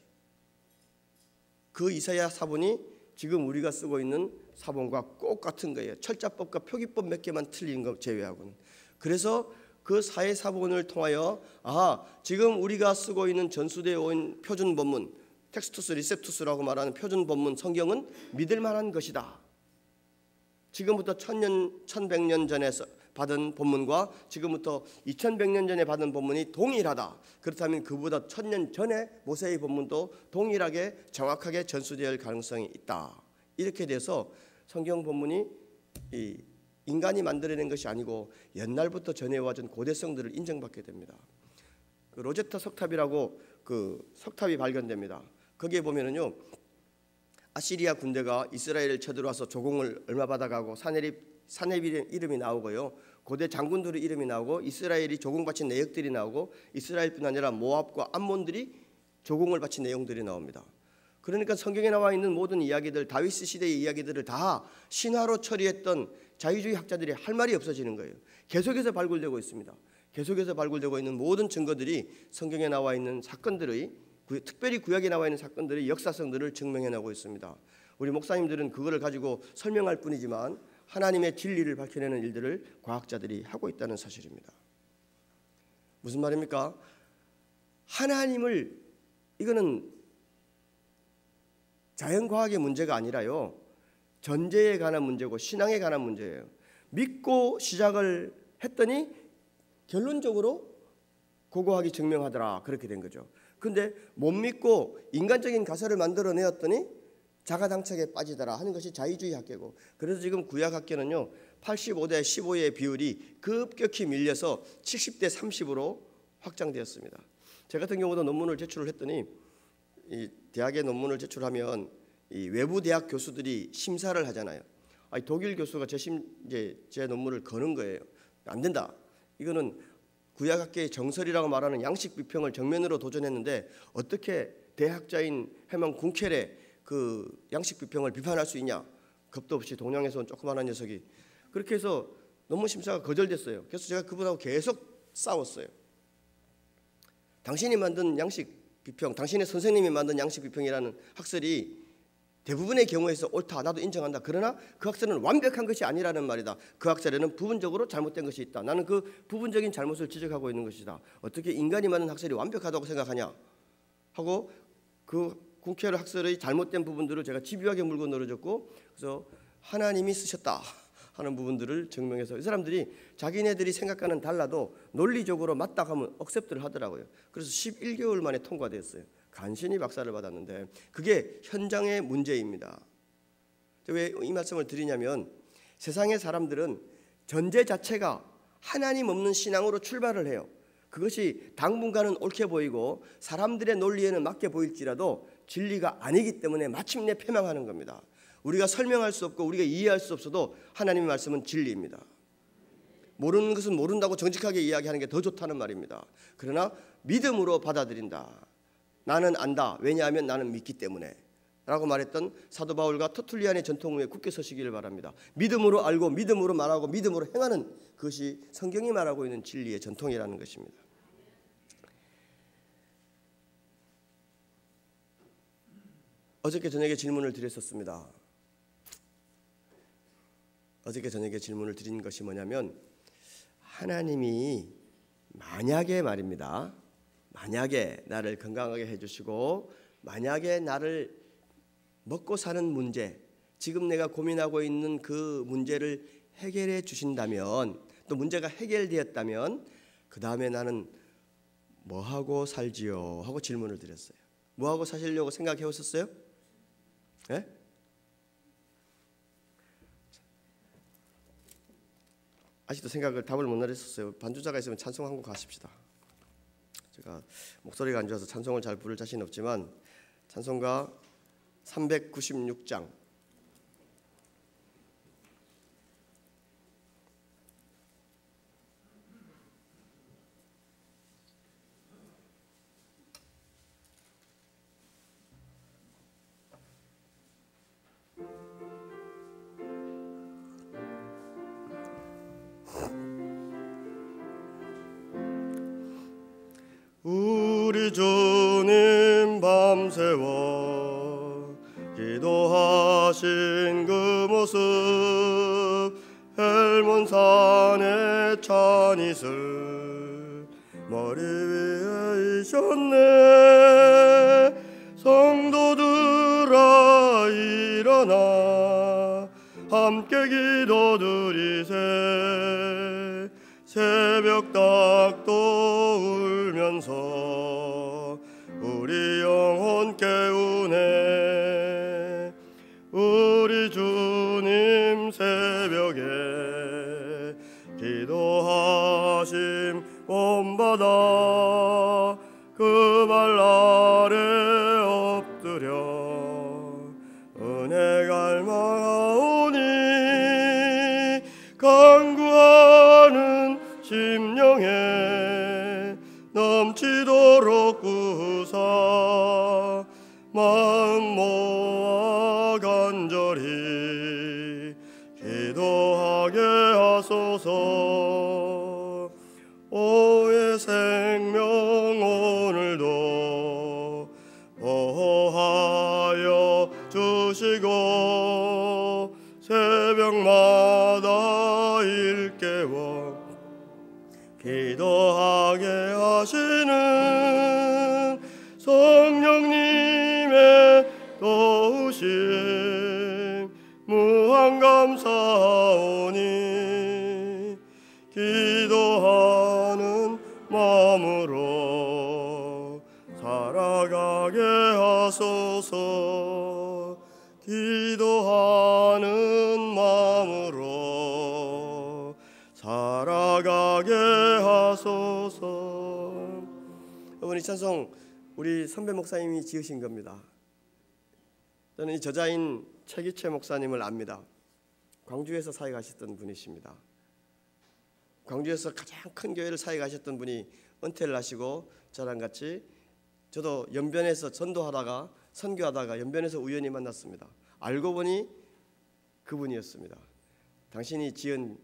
S1: 그 이사야 사본이 지금 우리가 쓰고 있는 사본과 꼭 같은 거예요. 철자법과 표기법 몇 개만 틀린 거 제외하고는. 그래서 그 사해 사본을 통하여 지금 우리가 쓰고 있는 전수되어 온 표준 본문, 텍스투스 리셉투스라고 말하는 표준 본문 성경은 믿을 만한 것이다. 지금부터 1100년 전에 받은 본문과 지금부터 2100년 전에 받은 본문이 동일하다. 그렇다면 그보다 1000년 전에 모세의 본문도 동일하게 정확하게 전수될 가능성이 있다. 이렇게 돼서 성경 본문이 인간이 만들어낸 것이 아니고 옛날부터 전해와준 고대성들을 인정받게 됩니다. 그 로제타 석탑이라고 그 석탑이 발견됩니다. 거기에 보면은요, 아시리아 군대가 이스라엘을 쳐들어와서 조공을 얼마 받아가고 사네립 이름이 나오고요, 고대 장군들의 이름이 나오고 이스라엘이 조공 바친 내역들이 나오고 이스라엘뿐 아니라 모압과 암몬들이 조공을 바친 내용들이 나옵니다. 그러니까 성경에 나와 있는 모든 이야기들, 다윗 시대의 이야기들을 다 신화로 처리했던 자유주의 학자들이 할 말이 없어지는 거예요. 계속해서 발굴되고 있습니다. 계속해서 발굴되고 있는 모든 증거들이 성경에 나와 있는 사건들의, 특별히 구약에 나와 있는 사건들의 역사성들을 증명해내고 있습니다. 우리 목사님들은 그거를 가지고 설명할 뿐이지만 하나님의 진리를 밝혀내는 일들을 과학자들이 하고 있다는 사실입니다. 무슨 말입니까? 하나님을, 이거는 자연과학의 문제가 아니라요, 전제에 관한 문제고 신앙에 관한 문제예요. 믿고 시작을 했더니 결론적으로 고고하게 증명하더라, 그렇게 된 거죠. 근데 못 믿고 인간적인 가설을 만들어내었더니 자가당착에 빠지더라 하는 것이 자유주의 학계고, 그래서 지금 구약학계는요 85대 15의 비율이 급격히 밀려서 70대 30으로 확장되었습니다. 제 같은 경우도 논문을 제출을 했더니 이 대학에 논문을 제출하면 이 외부 대학 교수들이 심사를 하잖아요. 독일 교수가 제 논문을 거는 거예요. 안 된다. 이거는 구약학계의 정설이라고 말하는 양식 비평을 정면으로 도전했는데 어떻게 대학자인 헤만 궁켈의 그 양식 비평을 비판할 수 있냐? 겁도 없이 동양에서 온 조그마한 녀석이. 그렇게 해서 논문 심사가 거절됐어요. 그래서 제가 그분하고 계속 싸웠어요. 당신이 만든 양식 비평, 당신의 선생님이 만든 양식 비평이라는 학설이 대부분의 경우에서 옳다, 나도 인정한다. 그러나 그 학설은 완벽한 것이 아니라는 말이다. 그 학설에는 부분적으로 잘못된 것이 있다. 나는 그 부분적인 잘못을 지적하고 있는 것이다. 어떻게 인간이 만든 학설이 완벽하다고 생각하냐 하고 그 국회의 학설의 잘못된 부분들을 제가 집요하게 물고 늘어졌고, 그래서 하나님이 쓰셨다 하는 부분들을 증명해서 이 사람들이 자기네들이 생각과는 달라도 논리적으로 맞다 하면 억셉트를 하더라고요. 그래서 11개월 만에 통과됐어요. 간신히 박사를 받았는데 그게 현장의 문제입니다. 왜 이 말씀을 드리냐면 세상의 사람들은 전제 자체가 하나님 없는 신앙으로 출발을 해요. 그것이 당분간은 옳게 보이고 사람들의 논리에는 맞게 보일지라도 진리가 아니기 때문에 마침내 패망하는 겁니다. 우리가 설명할 수 없고 우리가 이해할 수 없어도 하나님의 말씀은 진리입니다. 모르는 것은 모른다고 정직하게 이야기하는 게 더 좋다는 말입니다. 그러나 믿음으로 받아들인다. 나는 안다. 왜냐하면 나는 믿기 때문에 라고 말했던 사도 바울과 터툴리안의 전통 위에 굳게 서시기를 바랍니다. 믿음으로 알고 믿음으로 말하고 믿음으로 행하는 그것이 성경이 말하고 있는 진리의 전통이라는 것입니다. 어저께 저녁에 질문을 드렸었습니다. 어저께 저녁에 질문을 드린 것이 뭐냐면, 하나님이 만약에 말입니다, 만약에 나를 건강하게 해주시고 만약에 나를 먹고 사는 문제, 지금 내가 고민하고 있는 그 문제를 해결해 주신다면, 또 문제가 해결되었다면 그 다음에 나는 뭐하고 살지요? 하고 질문을 드렸어요. 뭐하고 사시려고 생각해 오셨어요? 네? 아직도 답을 못 내렸었어요. 반주자가 있으면 찬송 한 곡 가십시다. 제가 목소리가 안 좋아서 찬송을 잘 부를 자신 없지만 찬송가 396장 우리 주님 밤새워 기도하신 그 모습, 헬몬산의 찬이슬 머리 위에 이셨네. 성도들아 일어나 함께 기도드리세. 새벽닭도 울면서 우리 영혼 깨우네. 우리 주님 새벽에 기도하심 본받아 그 발 아래 엎드려 은혜 갈망하오니, 간구하는 심령에 넘치도록 구사 마음 모아 간절히 기도하게 하소서. 오의 생명 오늘도 보호하여 주시고 새벽마다 일깨워 기도하게 하시는 성령님의 도우심 무한 감사하오니, 기도하는 마음으로 살아가게 하소서. 기도하는 마음으로 살아가게 하소서. 어머니 찬송 우리 선배 목사님이 지으신 겁니다. 저는 이 저자인 최기채 목사님을 압니다. 광주에서 사역하셨던 분이십니다. 광주에서 가장 큰 교회를 사역하셨던 분이 은퇴를 하시고 저랑 같이, 저도 연변에서 전도하다가 선교하다가 연변에서 우연히 만났습니다. 알고 보니 그분이었습니다. 당신이 지은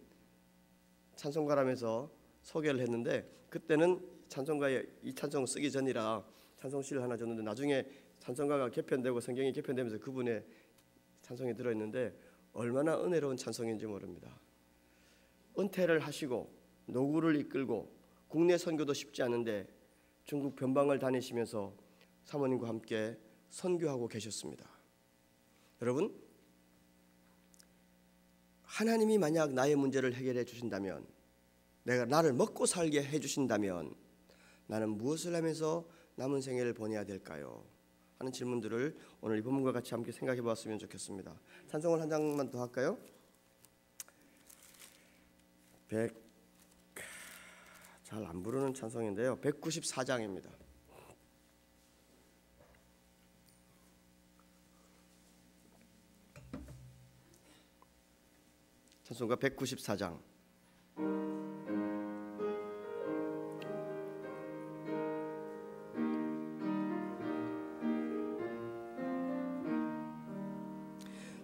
S1: 찬송가라면서 소개를 했는데, 그때는 찬송가에 이 찬송을 쓰기 전이라 찬송시를 하나 줬는데 나중에 찬송가가 개편되고 성경이 개편되면서 그분의 찬송이 들어있는데 얼마나 은혜로운 찬송인지 모릅니다. 은퇴를 하시고 노구를 이끌고 국내 선교도 쉽지 않은데 중국 변방을 다니시면서 사모님과 함께 선교하고 계셨습니다. 여러분, 하나님이 만약 나의 문제를 해결해 주신다면, 나를 먹고 살게 해주신다면 나는 무엇을 하면서 남은 생애를 보내야 될까요? 하는 질문들을 오늘 이 본문과 같이 함께 생각해 보았으면 좋겠습니다. 찬송을 한 장만 더 할까요? 잘 안 부르는 찬송인데요, 194장입니다. 찬송가 194장.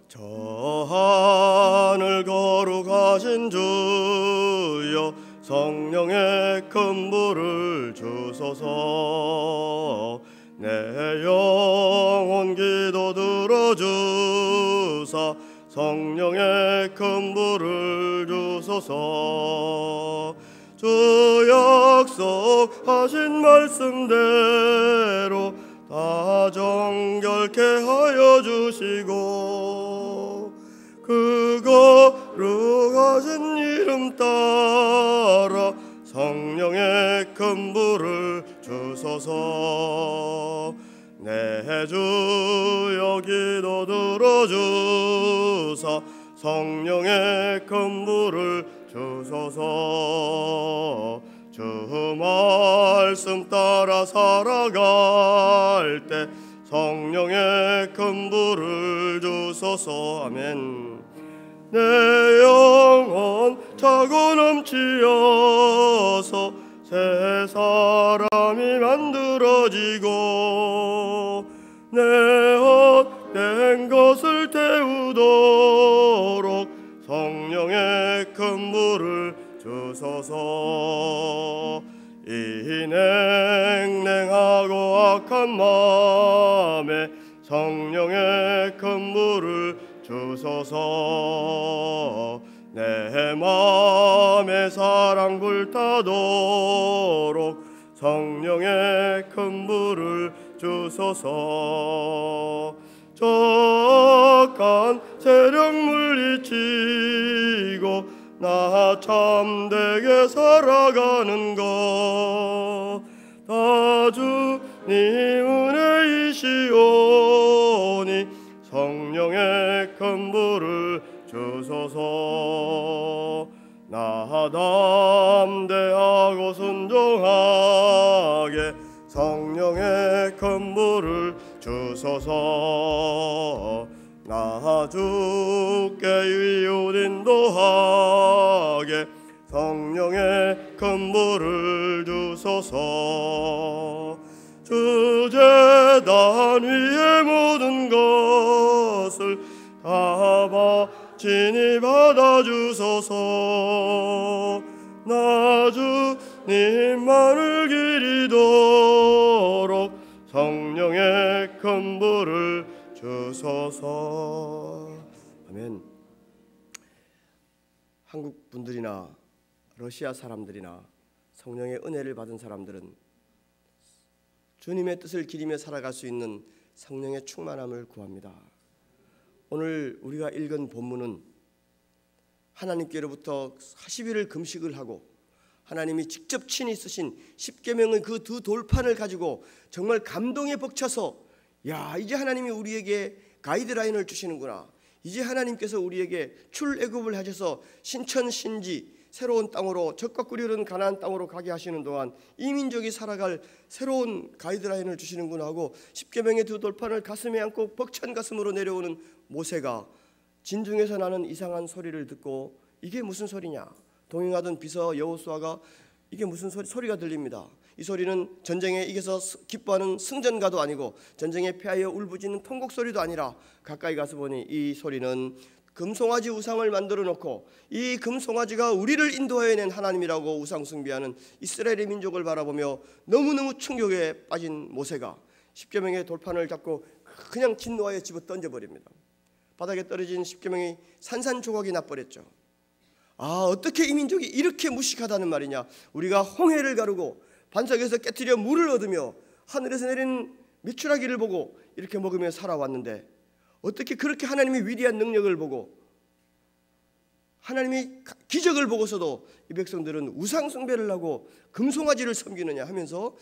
S1: 저 하늘 거룩하신 주여, 성령의 큰 불을 주소서. 내 영혼 기도 들어주사 성령의 큰 불을 주소서. 주 약속하신 말씀대로 다 정결케 하여 주시고, 그 거룩하신 이름 따라 성령의 큰 불을 주소서. 내 주여 기도 들어주사 성령의 큰 불을 주소서. 주 말씀 따라 살아갈 때 성령의 큰 불을 주소서. 아멘. 내 영혼 차고 넘치어서 새 사람이 만들어지고, 내 헛된 것을 태우도록 성령의 큰 불을 주소서. 이 냉랭하고 악한 마음에 성령의 큰 불을 주소서. 내 마음에 사랑 불타도록 성령의 큰 불을 주소서. 적한 세력 물리치고 나 참되게 살아가는 것 다 주님 은혜이시오니 성령의 큰 불을 주소서. 나 담대하고 순종하게 성령의 큰 불을 주소서. 나 주께 이웃 인도하게 성령의 큰 불을 주소서. 주 제단 위의 모든 것을 다 바치니 받아주소서. 나 주님만을 기리도록 성령의 큰 불을 주소서. 아멘. 한국 분들이나 러시아 사람들이나 성령의 은혜를 받은 사람들은 주님의 뜻을 기리며 살아갈 수 있는 성령의 충만함을 구합니다. 오늘 우리가 읽은 본문은 하나님께로부터 40일을 금식을 하고 하나님이 직접 친히 쓰신 십계명의 그 두 돌판을 가지고 정말 감동에 벅차서, 야, 이제 하나님이 우리에게 가이드라인을 주시는구나. 이제 하나님께서 우리에게 출애굽을 하셔서 신천신지 새로운 땅으로, 젖과 꿀이 흐르는 가나안 땅으로 가게 하시는 동안 이 민족이 살아갈 새로운 가이드라인을 주시는구나 하고 십계명의 두 돌판을 가슴에 안고 벅찬 가슴으로 내려오는 모세가 진중에서 나는 이상한 소리를 듣고, 이게 무슨 소리냐? 동행하던 비서 여호수아가 이게 무슨 소리가 들립니다. 이 소리는 전쟁에 이겨서 기뻐하는 승전가도 아니고 전쟁에 패하여 울부짖는 통곡 소리도 아니라, 가까이 가서 보니 이 소리는 금송아지 우상을 만들어 놓고 이 금송아지가 우리를 인도하여 낸 하나님이라고 우상 숭배하는 이스라엘의 민족을 바라보며 너무너무 충격에 빠진 모세가 십계명의 돌판을 잡고 그냥 진노하여 집어 던져버립니다. 바닥에 떨어진 십계명이 산산조각이 나버렸죠. 어떻게 이 민족이 이렇게 무식하다는 말이냐. 우리가 홍해를 가르고 반석에서 깨트려 물을 얻으며 하늘에서 내린 메추라기를 보고 이렇게 먹으며 살아왔는데 어떻게 그렇게 하나님의 위대한 능력을 보고 하나님이 기적을 보고서도 이 백성들은 우상 숭배를 하고 금송아지를 섬기느냐 하면서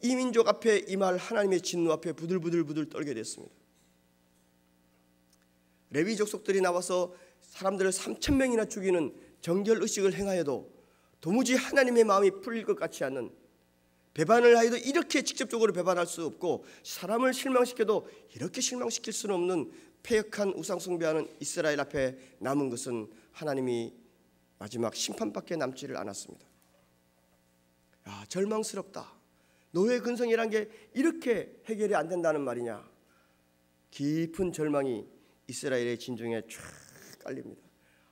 S1: 이 민족 앞에 임할 하나님의 진노 앞에 부들부들 떨게 됐습니다. 레위 족속들이 나와서 사람들을 3,000명이나 죽이는 정결의식을 행하여도 도무지 하나님의 마음이 풀릴 것 같지 않는, 배반을 하여도 이렇게 직접적으로 배반할 수 없고 사람을 실망시켜도 이렇게 실망시킬 수는 없는 패역한 우상 숭배하는 이스라엘 앞에 남은 것은 하나님이 마지막 심판밖에 남지를 않았습니다. 절망스럽다. 노예 근성이란 게 이렇게 해결이 안 된다는 말이냐. 깊은 절망이 이스라엘의 진중에 쫙 깔립니다.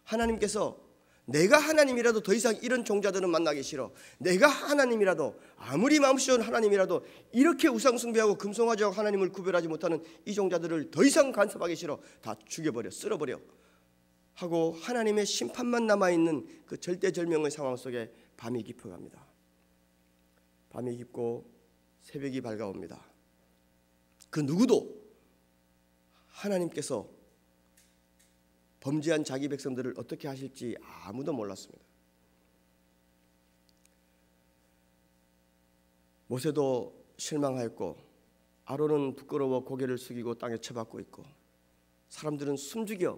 S1: 하나님께서 내가 하나님이라도 더 이상 이런 종자들은 만나기 싫어. 내가 하나님이라도, 아무리 마음씨 좋은 하나님이라도 이렇게 우상 숭배하고 금송아지와 하나님을 구별하지 못하는 이 종자들을 더 이상 간섭하기 싫어. 다 죽여버려, 쓸어버려 하고 하나님의 심판만 남아있는 그 절대절명의 상황 속에 밤이 깊어갑니다. 밤이 깊고 새벽이 밝아옵니다. 그 누구도 하나님께서 범죄한 자기 백성들을 어떻게 하실지 아무도 몰랐습니다. 모세도 실망하였고 아론은 부끄러워 고개를 숙이고 땅에 쳐박고 있고 사람들은 숨죽여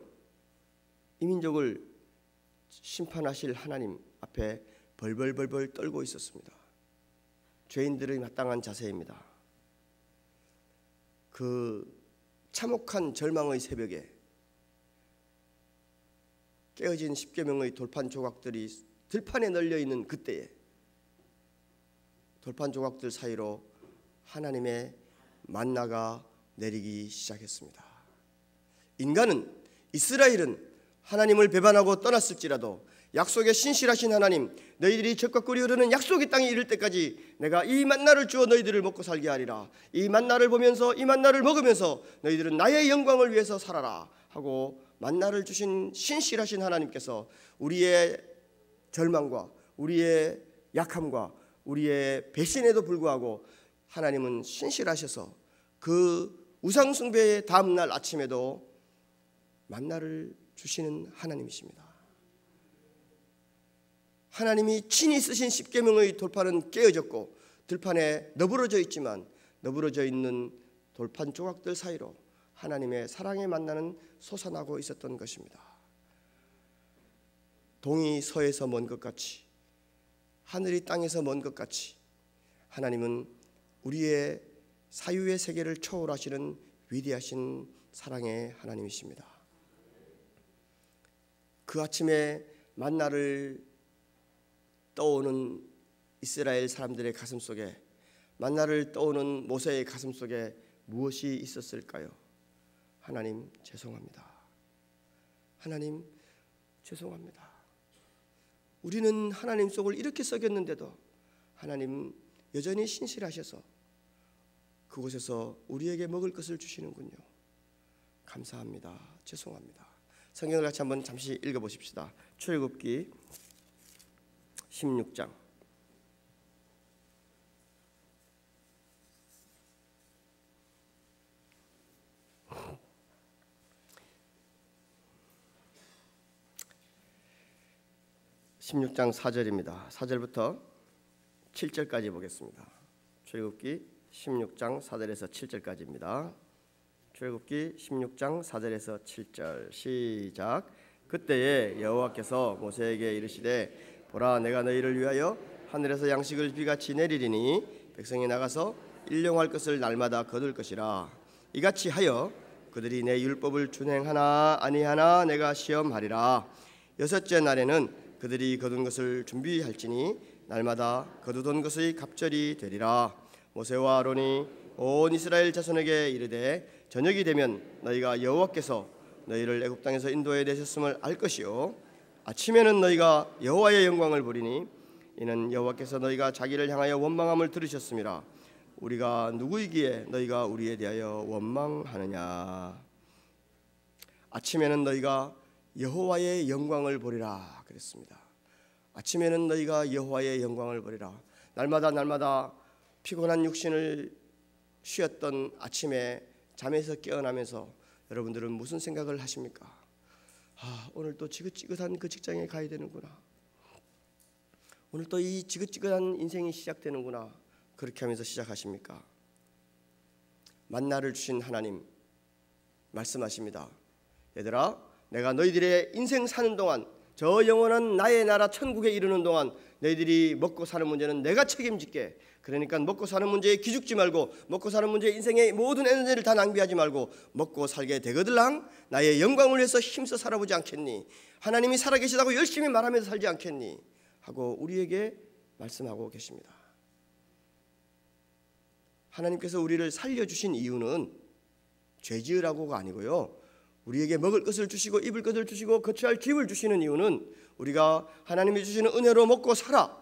S1: 이 민족을 심판하실 하나님 앞에 벌벌벌벌 떨고 있었습니다. 죄인들의 마땅한 자세입니다. 그 참혹한 절망의 새벽에 깨어진 십계명의 돌판 조각들이 들판에 널려있는 그때에 돌판 조각들 사이로 하나님의 만나가 내리기 시작했습니다. 이스라엘은 하나님을 배반하고 떠났을지라도 약속에 신실하신 하나님, 너희들이 적과 꿀이 흐르는 약속의 땅에 이를 때까지 내가 이 만나를 주어 너희들을 먹고 살게 하리라. 이 만나를 보면서 이 만나를 먹으면서 너희들은 나의 영광을 위해서 살아라 하고 만나를 주신 신실하신 하나님께서 우리의 절망과 우리의 약함과 우리의 배신에도 불구하고 하나님은 신실하셔서 그 우상 숭배의 다음 날 아침에도 만나를 주시는 하나님이십니다. 하나님이 친히 쓰신 십계명의 돌판은 깨어졌고 들판에 너부러져 있지만 너부러져 있는 돌판 조각들 사이로 하나님의 사랑의 만나는 솟아나고 있었던 것입니다. 동이 서에서 먼 것 같이 하늘이 땅에서 먼 것 같이 하나님은 우리의 사유의 세계를 초월하시는 위대하신 사랑의 하나님이십니다. 그 아침에 만나를 떠오는 이스라엘 사람들의 가슴 속에, 만나를 떠오는 모세의 가슴 속에 무엇이 있었을까요? 하나님 죄송합니다. 하나님 죄송합니다. 우리는 하나님 속을 이렇게 썩였는데도 하나님 여전히 신실하셔서 그곳에서 우리에게 먹을 것을 주시는군요. 감사합니다. 죄송합니다. 성경을 같이 한번 잠시 읽어보십시다. 출애굽기 16장 16장 4절입니다. 4절부터 7절까지 보겠습니다. 출애굽기 16장 4절에서 7절까지입니다. 출애굽기 16장 4절에서 7절 시작. 그때에 여호와께서 모세에게 이르시되 보라 내가 너희를 위하여 하늘에서 양식을 비같이 내리리니 백성이 나가서 일용할 것을 날마다 거둘 것이라. 이같이 하여 그들이 내 율법을 준행하나 아니하나 내가 시험하리라. 여섯째 날에는 그들이 거둔 것을 준비할지니 날마다 거두던 것의 갑절이 되리라. 모세와 아론이 온 이스라엘 자손에게 이르되 저녁이 되면 너희가 여호와께서 너희를 애굽 땅에서 인도해 내셨음을 알 것이요 아침에는 너희가 여호와의 영광을 보리니 이는 여호와께서 너희가 자기를 향하여 원망함을 들으셨음이라. 우리가 누구이기에 너희가 우리에 대하여 원망하느냐. 아침에는 너희가 여호와의 영광을 보리라 그랬습니다. 아침에는 너희가 여호와의 영광을 보리라. 날마다 피곤한 육신을 쉬었던 아침에 잠에서 깨어나면서 여러분들은 무슨 생각을 하십니까? 오늘 또 지긋지긋한 그 직장에 가야 되는구나. 오늘 또 이 지긋지긋한 인생이 시작되는구나. 그렇게 하면서 시작하십니까? 만나를 주신 하나님 말씀하십니다. 얘들아, 내가 너희들의 인생 사는 동안, 저 영원한 나의 나라 천국에 이르는 동안 너희들이 먹고 사는 문제는 내가 책임질게. 그러니까 먹고 사는 문제에 기죽지 말고, 먹고 사는 문제에 인생의 모든 에너지를 다 낭비하지 말고 먹고 살게 되거들랑 나의 영광을 위해서 힘써 살아보지 않겠니? 하나님이 살아계시다고 열심히 말하면서 살지 않겠니? 하고 우리에게 말씀하고 계십니다. 하나님께서 우리를 살려주신 이유는 죄지으라고가 아니고요, 우리에게 먹을 것을 주시고 입을 것을 주시고 거처할 집을 주시는 이유는 우리가 하나님이 주시는 은혜로 먹고 살아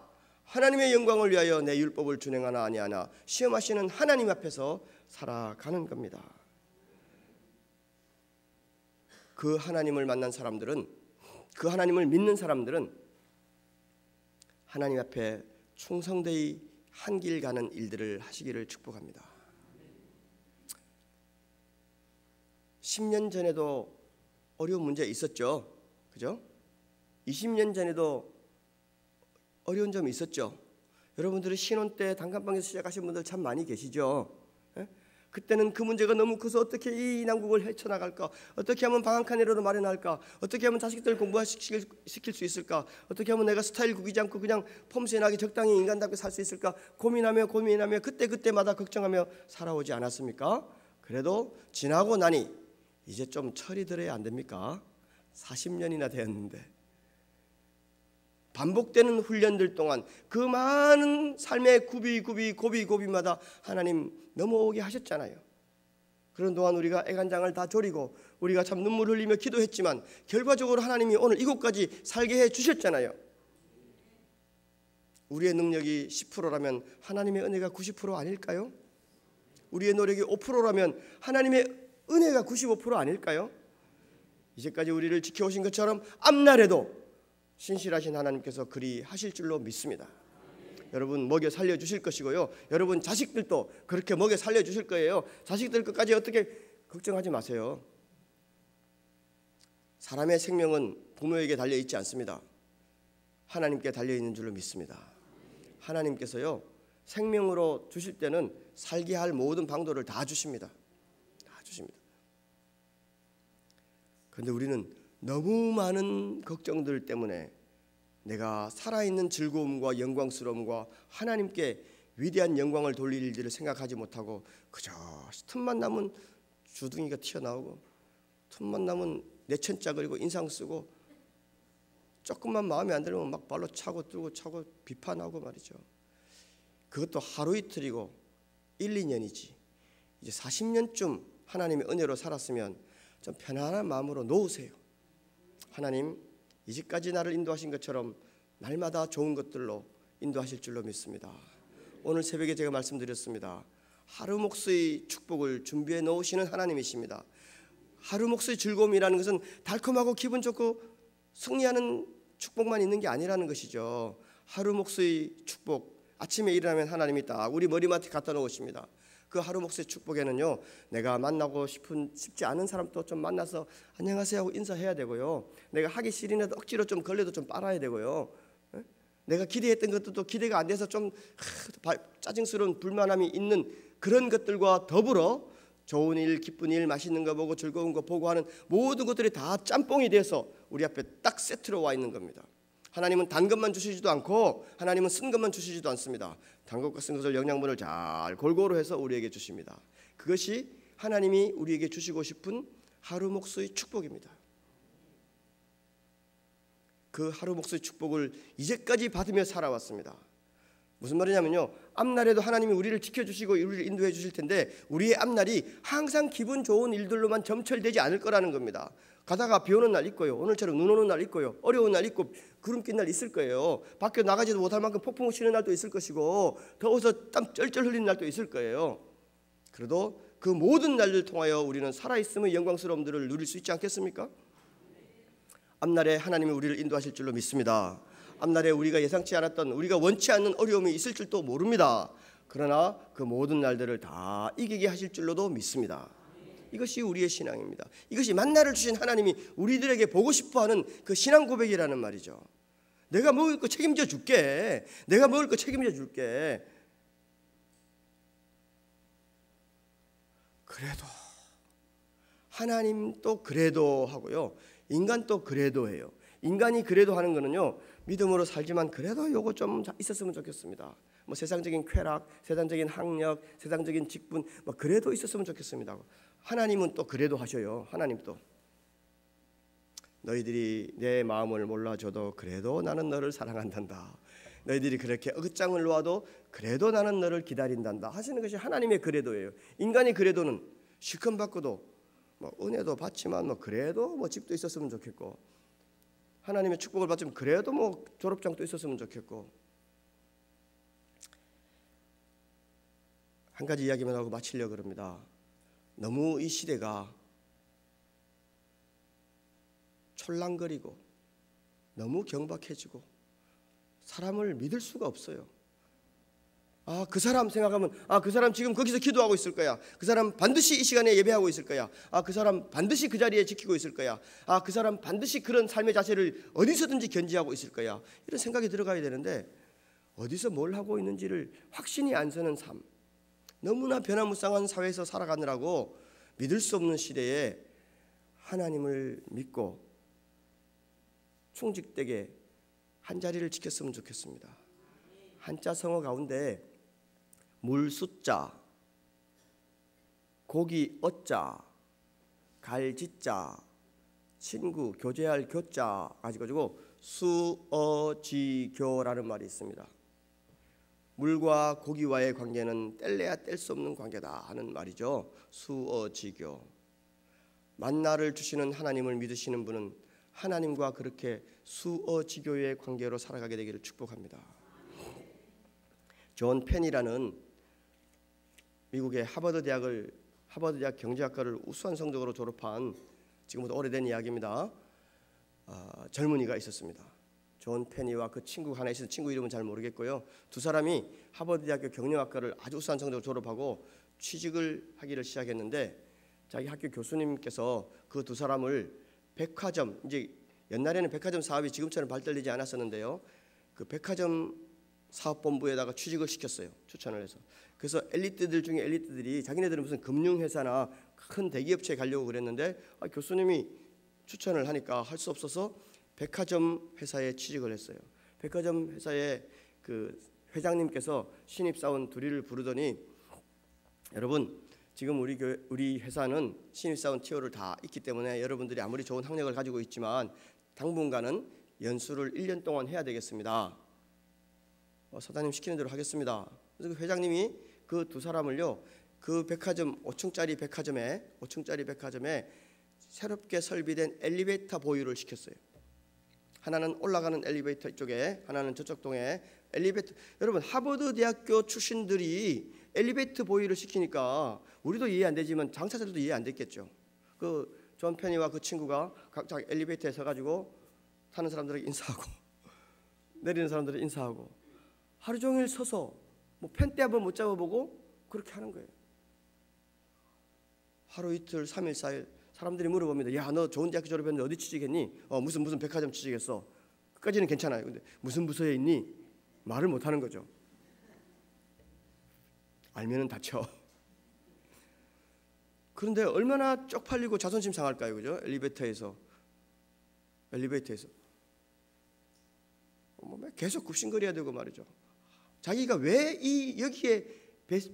S1: 하나님의 영광을 위하여 내 율법을 준행하나 아니하나 시험하시는 하나님 앞에서 살아가는 겁니다. 그 하나님을 만난 사람들은, 그 하나님을 믿는 사람들은 하나님 앞에 충성되이 한 길 가는 일들을 하시기를 축복합니다. 10년 전에도 어려운 문제 있었죠, 그죠? 20년 전에도 어려운 점이 있었죠. 여러분들이 신혼 때 단칸방에서 시작하신 분들 참 많이 계시죠. 그때는 그 문제가 너무 커서 어떻게 이 난국을 헤쳐나갈까, 어떻게 하면 방 한 칸이라도 마련할까, 어떻게 하면 자식들 공부시킬 수 있을까, 어떻게 하면 내가 스타일 구기지 않고 그냥 폼세나게 적당히 인간답게 살 수 있을까 고민하며 그때마다 걱정하며 살아오지 않았습니까? 그래도 지나고 나니 이제 좀 철이 들어야 안 됩니까? 40년이나 되었는데 반복되는 훈련들 동안 그 많은 삶의 고비마다 하나님 넘어오게 하셨잖아요. 그런 동안 우리가 애간장을 다 졸이고 우리가 참 눈물 흘리며 기도했지만 결과적으로 하나님이 오늘 이곳까지 살게 해 주셨잖아요. 우리의 능력이 10%라면 하나님의 은혜가 90% 아닐까요? 우리의 노력이 5%라면 하나님의 은혜가 95% 아닐까요? 이제까지 우리를 지켜오신 것처럼 앞날에도 신실하신 하나님께서 그리 하실 줄로 믿습니다. 여러분 먹여 살려주실 것이고요, 여러분 자식들도 그렇게 먹여 살려주실 거예요. 자식들 끝까지 어떻게 걱정하지 마세요. 사람의 생명은 부모에게 달려있지 않습니다. 하나님께 달려있는 줄로 믿습니다. 하나님께서요, 생명으로 주실 때는 살게 할 모든 방도를 다 주십니다. 다 주십니다. 그런데 우리는 너무 많은 걱정들 때문에 내가 살아있는 즐거움과 영광스러움과 하나님께 위대한 영광을 돌릴 일들을 생각하지 못하고 그저 틈만 나면 주둥이가 튀어나오고 틈만 나면 내천짝거리고 인상 쓰고 조금만 마음에 안 들면 막 발로 차고 비판하고 말이죠. 그것도 하루 이틀이고 1, 2년이지. 이제 40년쯤 하나님의 은혜로 살았으면 좀 편안한 마음으로 놓으세요. 하나님 이제까지 나를 인도하신 것처럼 날마다 좋은 것들로 인도하실 줄로 믿습니다. 오늘 새벽에 제가 말씀드렸습니다. 하루 몫의 축복을 준비해 놓으시는 하나님이십니다. 하루 몫의 즐거움이라는 것은 달콤하고 기분 좋고 승리하는 축복만 있는 게 아니라는 것이죠. 하루 몫의 축복, 아침에 일어나면 하나님이 딱 우리 머리맡에 갖다 놓으십니다. 그 하루 몫의 축복에는요, 내가 만나고 싶지 않은 사람도 좀 만나서 안녕하세요 하고 인사해야 되고요, 내가 하기 싫으나도 억지로 좀 걸려도 좀 빨아야 되고요, 내가 기대했던 것도 기대가 안 돼서 좀 짜증스러운 불만함이 있는 그런 것들과 더불어 좋은 일, 기쁜 일, 맛있는 거 보고 즐거운 거 보고 하는 모든 것들이 다 짬뽕이 돼서 우리 앞에 딱 세트로 와 있는 겁니다. 하나님은 단 것만 주시지도 않고 하나님은 쓴 것만 주시지도 않습니다. 단 것과 쓴 것을 영양분을 잘 골고루 해서 우리에게 주십니다. 그것이 하나님이 우리에게 주시고 싶은 하루 몫의 축복입니다. 그 하루 몫의 축복을 이제까지 받으며 살아왔습니다. 무슨 말이냐면요, 앞날에도 하나님이 우리를 지켜주시고 우리를 인도해 주실 텐데 우리의 앞날이 항상 기분 좋은 일들로만 점철되지 않을 거라는 겁니다. 가다가 비 오는 날 있고요, 오늘처럼 눈 오는 날 있고요, 어려운 날 있고 구름 낀 날 있을 거예요. 밖에 나가지도 못할 만큼 폭풍을 치는 날도 있을 것이고 더워서 땀 쩔쩔 흘리는 날도 있을 거예요. 그래도 그 모든 날들을 통하여 우리는 살아있음의 영광스러움들을 누릴 수 있지 않겠습니까? 앞날에 하나님이 우리를 인도하실 줄로 믿습니다. 앞날에 우리가 예상치 않았던, 우리가 원치 않는 어려움이 있을 줄도 모릅니다. 그러나 그 모든 날들을 다 이기게 하실 줄로도 믿습니다. 이것이 우리의 신앙입니다. 이것이 만나를 주신 하나님이 우리들에게 보고 싶어하는 그 신앙 고백이라는 말이죠. 내가 먹을 거 책임져 줄게. 내가 먹을 거 책임져 줄게. 그래도 하나님도 그래도 하고요, 인간도 그래도 해요. 인간이 그래도 하는 거는요, 믿음으로 살지만 그래도 요거 좀 있었으면 좋겠습니다. 뭐 세상적인 쾌락, 세상적인 학력, 세상적인 직분, 뭐 그래도 있었으면 좋겠습니다. 하나님은 또 그래도 하셔요. 하나님 또 너희들이 내 마음을 몰라줘도 그래도 나는 너를 사랑한단다. 너희들이 그렇게 어긋장을 놓아도 그래도 나는 너를 기다린단다 하시는 것이 하나님의 그래도예요. 인간의 그래도는 시큰받고도 뭐 은혜도 받지만 뭐 그래도 뭐 집도 있었으면 좋겠고, 하나님의 축복을 받으면 그래도 뭐 졸업장도 있었으면 좋겠고. 한 가지 이야기만 하고 마치려고 합니다. 너무 이 시대가 촐랑거리고 너무 경박해지고 사람을 믿을 수가 없어요. 그 사람 생각하면 그 사람 지금 거기서 기도하고 있을 거야. 그 사람 반드시 이 시간에 예배하고 있을 거야. 그 사람 반드시 그 자리에 지키고 있을 거야. 그 사람 반드시 그런 삶의 자세를 어디서든지 견지하고 있을 거야. 이런 생각이 들어가야 되는데 어디서 뭘 하고 있는지를 확신이 안 서는 삶, 너무나 변화무쌍한 사회에서 살아가느라고 믿을 수 없는 시대에 하나님을 믿고 충직되게 한 자리를 지켰으면 좋겠습니다. 한자 성어 가운데 물 숫자, 고기 어자, 갈지자, 친구 교제할 교자 가지고 수어지교라는 말이 있습니다. 물과 고기와의 관계는 뗄래야 뗄 수 없는 관계다 하는 말이죠. 수어지교. 만나를 주시는 하나님을 믿으시는 분은 하나님과 그렇게 수어지교의 관계로 살아가게 되기를 축복합니다. 존 펜이라는 미국의 하버드 대학 경제학과를 우수한 성적으로 졸업한, 지금부터 오래된 이야기입니다. 젊은이가 있었습니다. 존 펜이와 그 친구 하나 있어서 친구 이름은 잘 모르겠고요. 두 사람이 하버드 대학교 경영학과를 아주 우수한 성적으로 졸업하고 취직을 하기를 시작했는데, 자기 학교 교수님께서 그 두 사람을 백화점, 이제 옛날에는 백화점 사업이 지금처럼 발달되지 않았었는데요, 그 백화점 사업본부에다가 취직을 시켰어요. 추천을 해서. 그래서 엘리트들 중에 엘리트들이 자기네들은 무슨 금융회사나 큰 대기업체에 가려고 그랬는데 교수님이 추천을 하니까 할 수 없어서 백화점 회사에 취직을 했어요. 백화점 회사의 그 회장님께서 신입사원 둘이를 부르더니, 여러분 지금 우리 회사는 신입사원 티오를 다 있기 때문에 여러분들이 아무리 좋은 학력을 가지고 있지만 당분간은 연수를 1년 동안 해야 되겠습니다. 사장님 시키는 대로 하겠습니다. 그래서 그 회장님이 그 두 사람을요, 그 백화점 5층짜리 백화점에 새롭게 설비된 엘리베이터 보유를 시켰어요. 하나는 올라가는 엘리베이터 이쪽에, 하나는 저쪽 동에 엘리베이터. 여러분 하버드 대학교 출신들이 엘리베이터 보유를 시키니까 우리도 이해 안 되지만 장사들도 이해 안 됐겠죠. 그 존 페니와 그 친구가 각자 엘리베이터에 서가지고 타는 사람들에게 인사하고 내리는 사람들에게 인사하고 하루 종일 서서 뭐 펜대 한번 못 잡아보고 그렇게 하는 거예요. 하루 이틀 3일 4일 사람들이 물어봅니다. 야, 너 좋은 대학교 졸업했는데 어디 취직했니? 무슨 백화점 취직했어. 그까지는 괜찮아요. 근데 무슨 부서에 있니? 말을 못 하는 거죠. 알면은 다쳐. 그런데 얼마나 쪽팔리고 자존심 상할까요, 그죠? 엘리베이터에서 계속 굽신거려야 되고 말이죠. 자기가 왜 여기에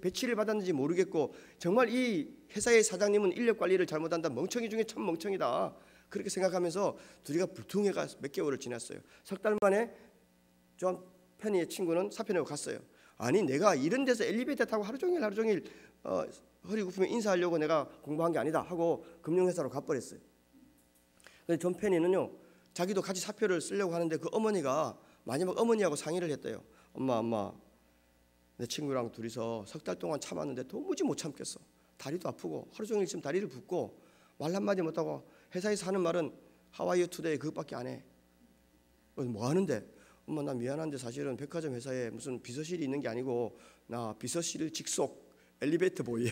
S1: 배치를 받았는지 모르겠고, 정말 이 회사의 사장님은 인력 관리를 잘못한다, 멍청이 중에 참 멍청이다, 그렇게 생각하면서 둘이가 불통해가 몇 개월을 지났어요. 석 달 만에 존 페니의 친구는 사표 내고 갔어요. 아니 내가 이런 데서 엘리베이터 타고 하루 종일 허리 굽히며 인사하려고 내가 공부한 게 아니다 하고 금융회사로 가버렸어요. 근데 존 페니는요, 자기도 같이 사표를 쓰려고 하는데 그 어머니가 마지막 어머니하고 상의를 했대요. 엄마 내 친구랑 둘이서 석 달 동안 참았는데 도무지 못 참겠어. 다리도 아프고 하루 종일 지금 다리를 붓고 말 한마디 못하고 회사에서 하는 말은 How are you today? 그것밖에 안 해. 뭐 하는데? 엄마 나 미안한데 사실은 백화점 회사에 무슨 비서실이 있는 게 아니고 나 비서실 직속 엘리베이터 보이야.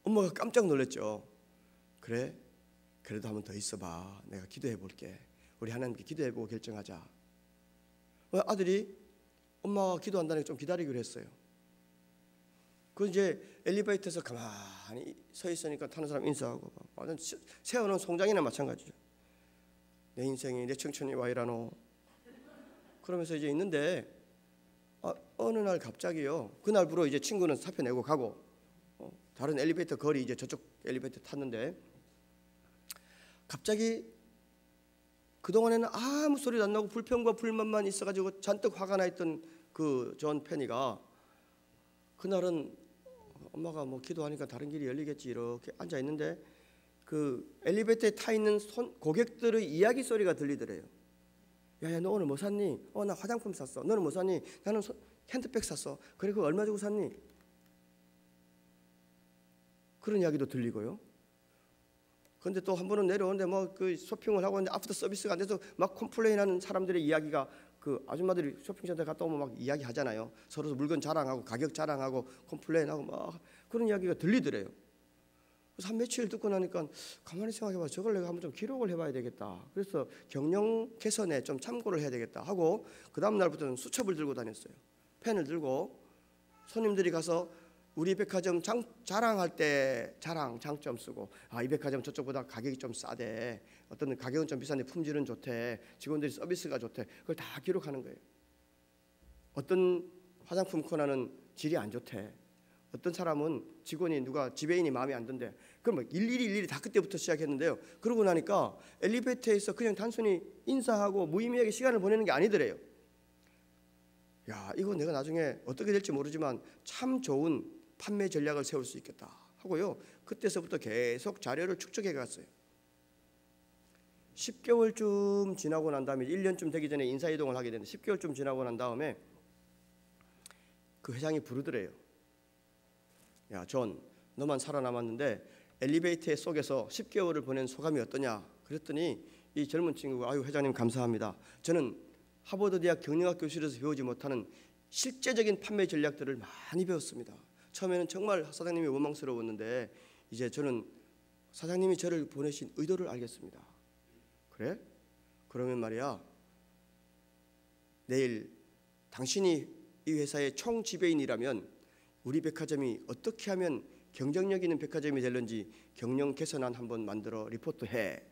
S1: 엄마가 깜짝 놀랐죠. 그래? 그래도 한번 더 있어봐. 내가 기도해 볼게. 우리 하나님께 기도해보고 결정하자. 아들이 엄마가 기도한다는 게 좀 기다리기로 했어요. 그 이제 엘리베이터에서 가만히 서 있으니까 타는 사람 인사하고 완전 세우는 송장이나 마찬가지죠. 내 인생이 내 청춘이 와이라노. 그러면서 이제 있는데 어느 날 갑자기요. 그날부로 이제 친구는 사표 내고 가고 다른 엘리베이터 거리 이제 저쪽 엘리베이터 탔는데 갑자기 그동안에는 아무 소리도 안 나고 불평과 불만만 있어가지고 잔뜩 화가 나 있던 그 존 페니가 그날은 엄마가 뭐 기도하니까 다른 길이 열리겠지 이렇게 앉아 있는데 그 엘리베이터에 타 있는 고객들의 이야기 소리가 들리더래요. 야야 너 오늘 뭐 샀니? 나 화장품 샀어. 너는 뭐 샀니? 나는 핸드백 샀어. 그래 그거 얼마 주고 샀니? 그런 이야기도 들리고요. 근데 또 한 번은 내려오는데 뭐 그 쇼핑을 하고 있는데 아프터 서비스가 안 돼서 막 컴플레인하는 사람들의 이야기가 그 아줌마들이 쇼핑센터 갔다 오면 막 이야기하잖아요. 서로 물건 자랑하고 가격 자랑하고 컴플레인하고 막 그런 이야기가 들리더래요. 그래서 한 며칠 듣고 나니까 가만히 생각해봐. 저걸 내가 한번 좀 기록을 해봐야 되겠다. 그래서 경영 개선에 좀 참고를 해야 되겠다 하고 그 다음 날부터는 수첩을 들고 다녔어요. 펜을 들고 손님들이 가서 우리 백화점 자랑할 때 장점 쓰고 이 백화점 저쪽보다 가격이 좀 싸대. 어떤 가격은 좀 비싼데 품질은 좋대. 직원들이 서비스가 좋대. 그걸 다 기록하는 거예요. 어떤 화장품 코너는 질이 안 좋대. 어떤 사람은 직원이 누가 지배인이 마음에 안 든대. 그럼 일일이 다 그때부터 시작했는데요. 그러고 나니까 엘리베이터에서 그냥 단순히 인사하고 무의미하게 시간을 보내는 게 아니더래요. 야 이거 내가 나중에 어떻게 될지 모르지만 참 좋은 판매 전략을 세울 수 있겠다 하고요. 그때서부터 계속 자료를 축적해 갔어요. 10개월쯤 지나고 난 다음에 1년쯤 되기 전에 인사이동을 하게 되는데 10개월쯤 지나고 난 다음에 그 회장이 부르더래요. 야 존 너만 살아남았는데 엘리베이터 속에서 10개월을 보낸 소감이 어떠냐 그랬더니 이 젊은 친구가 아유 회장님 감사합니다. 저는 하버드 대학 경영학 교실에서 배우지 못하는 실제적인 판매 전략들을 많이 배웠습니다. 처음에는 정말 사장님이 원망스러웠는데 이제 저는 사장님이 저를 보내신 의도를 알겠습니다. 그래? 그러면 말이야 내일 당신이 이 회사의 총 지배인이라면 우리 백화점이 어떻게 하면 경쟁력 있는 백화점이 될는지 경영 개선안 한번 만들어 리포트해.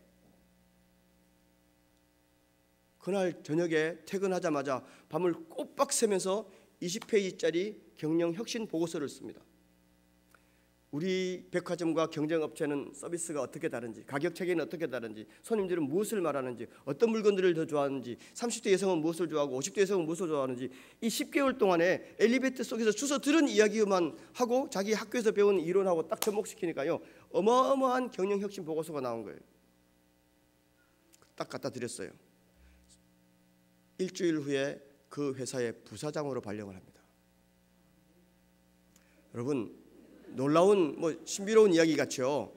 S1: 그날 저녁에 퇴근하자마자 밤을 꼬박 새면서 20페이지짜리 경영 혁신 보고서를 씁니다. 우리 백화점과 경쟁업체는 서비스가 어떻게 다른지, 가격 체계는 어떻게 다른지, 손님들은 무엇을 말하는지, 어떤 물건들을 더 좋아하는지, 30대 여성은 무엇을 좋아하고 50대 여성은 무엇을 좋아하는지 이 10개월 동안에 엘리베이터 속에서 주워 들은 이야기만 하고 자기 학교에서 배운 이론하고 딱 접목시키니까요. 어마어마한 경영 혁신 보고서가 나온 거예요. 딱 갖다 드렸어요. 일주일 후에 그 회사의 부사장으로 발령을 합니다. 여러분 놀라운 신비로운 이야기 같죠.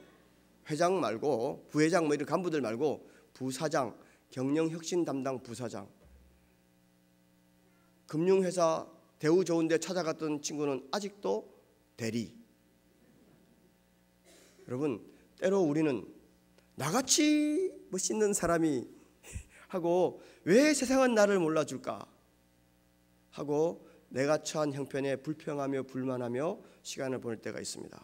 S1: 회장 말고 부회장 이런 간부들 말고 부사장, 경영혁신 담당 부사장. 금융회사 대우 좋은데 찾아갔던 친구는 아직도 대리. 여러분 때로 우리는 나같이 멋있는 사람이 하고 왜 세상은 나를 몰라줄까 하고 내가 처한 형편에 불평하며 불만하며 시간을 보낼 때가 있습니다.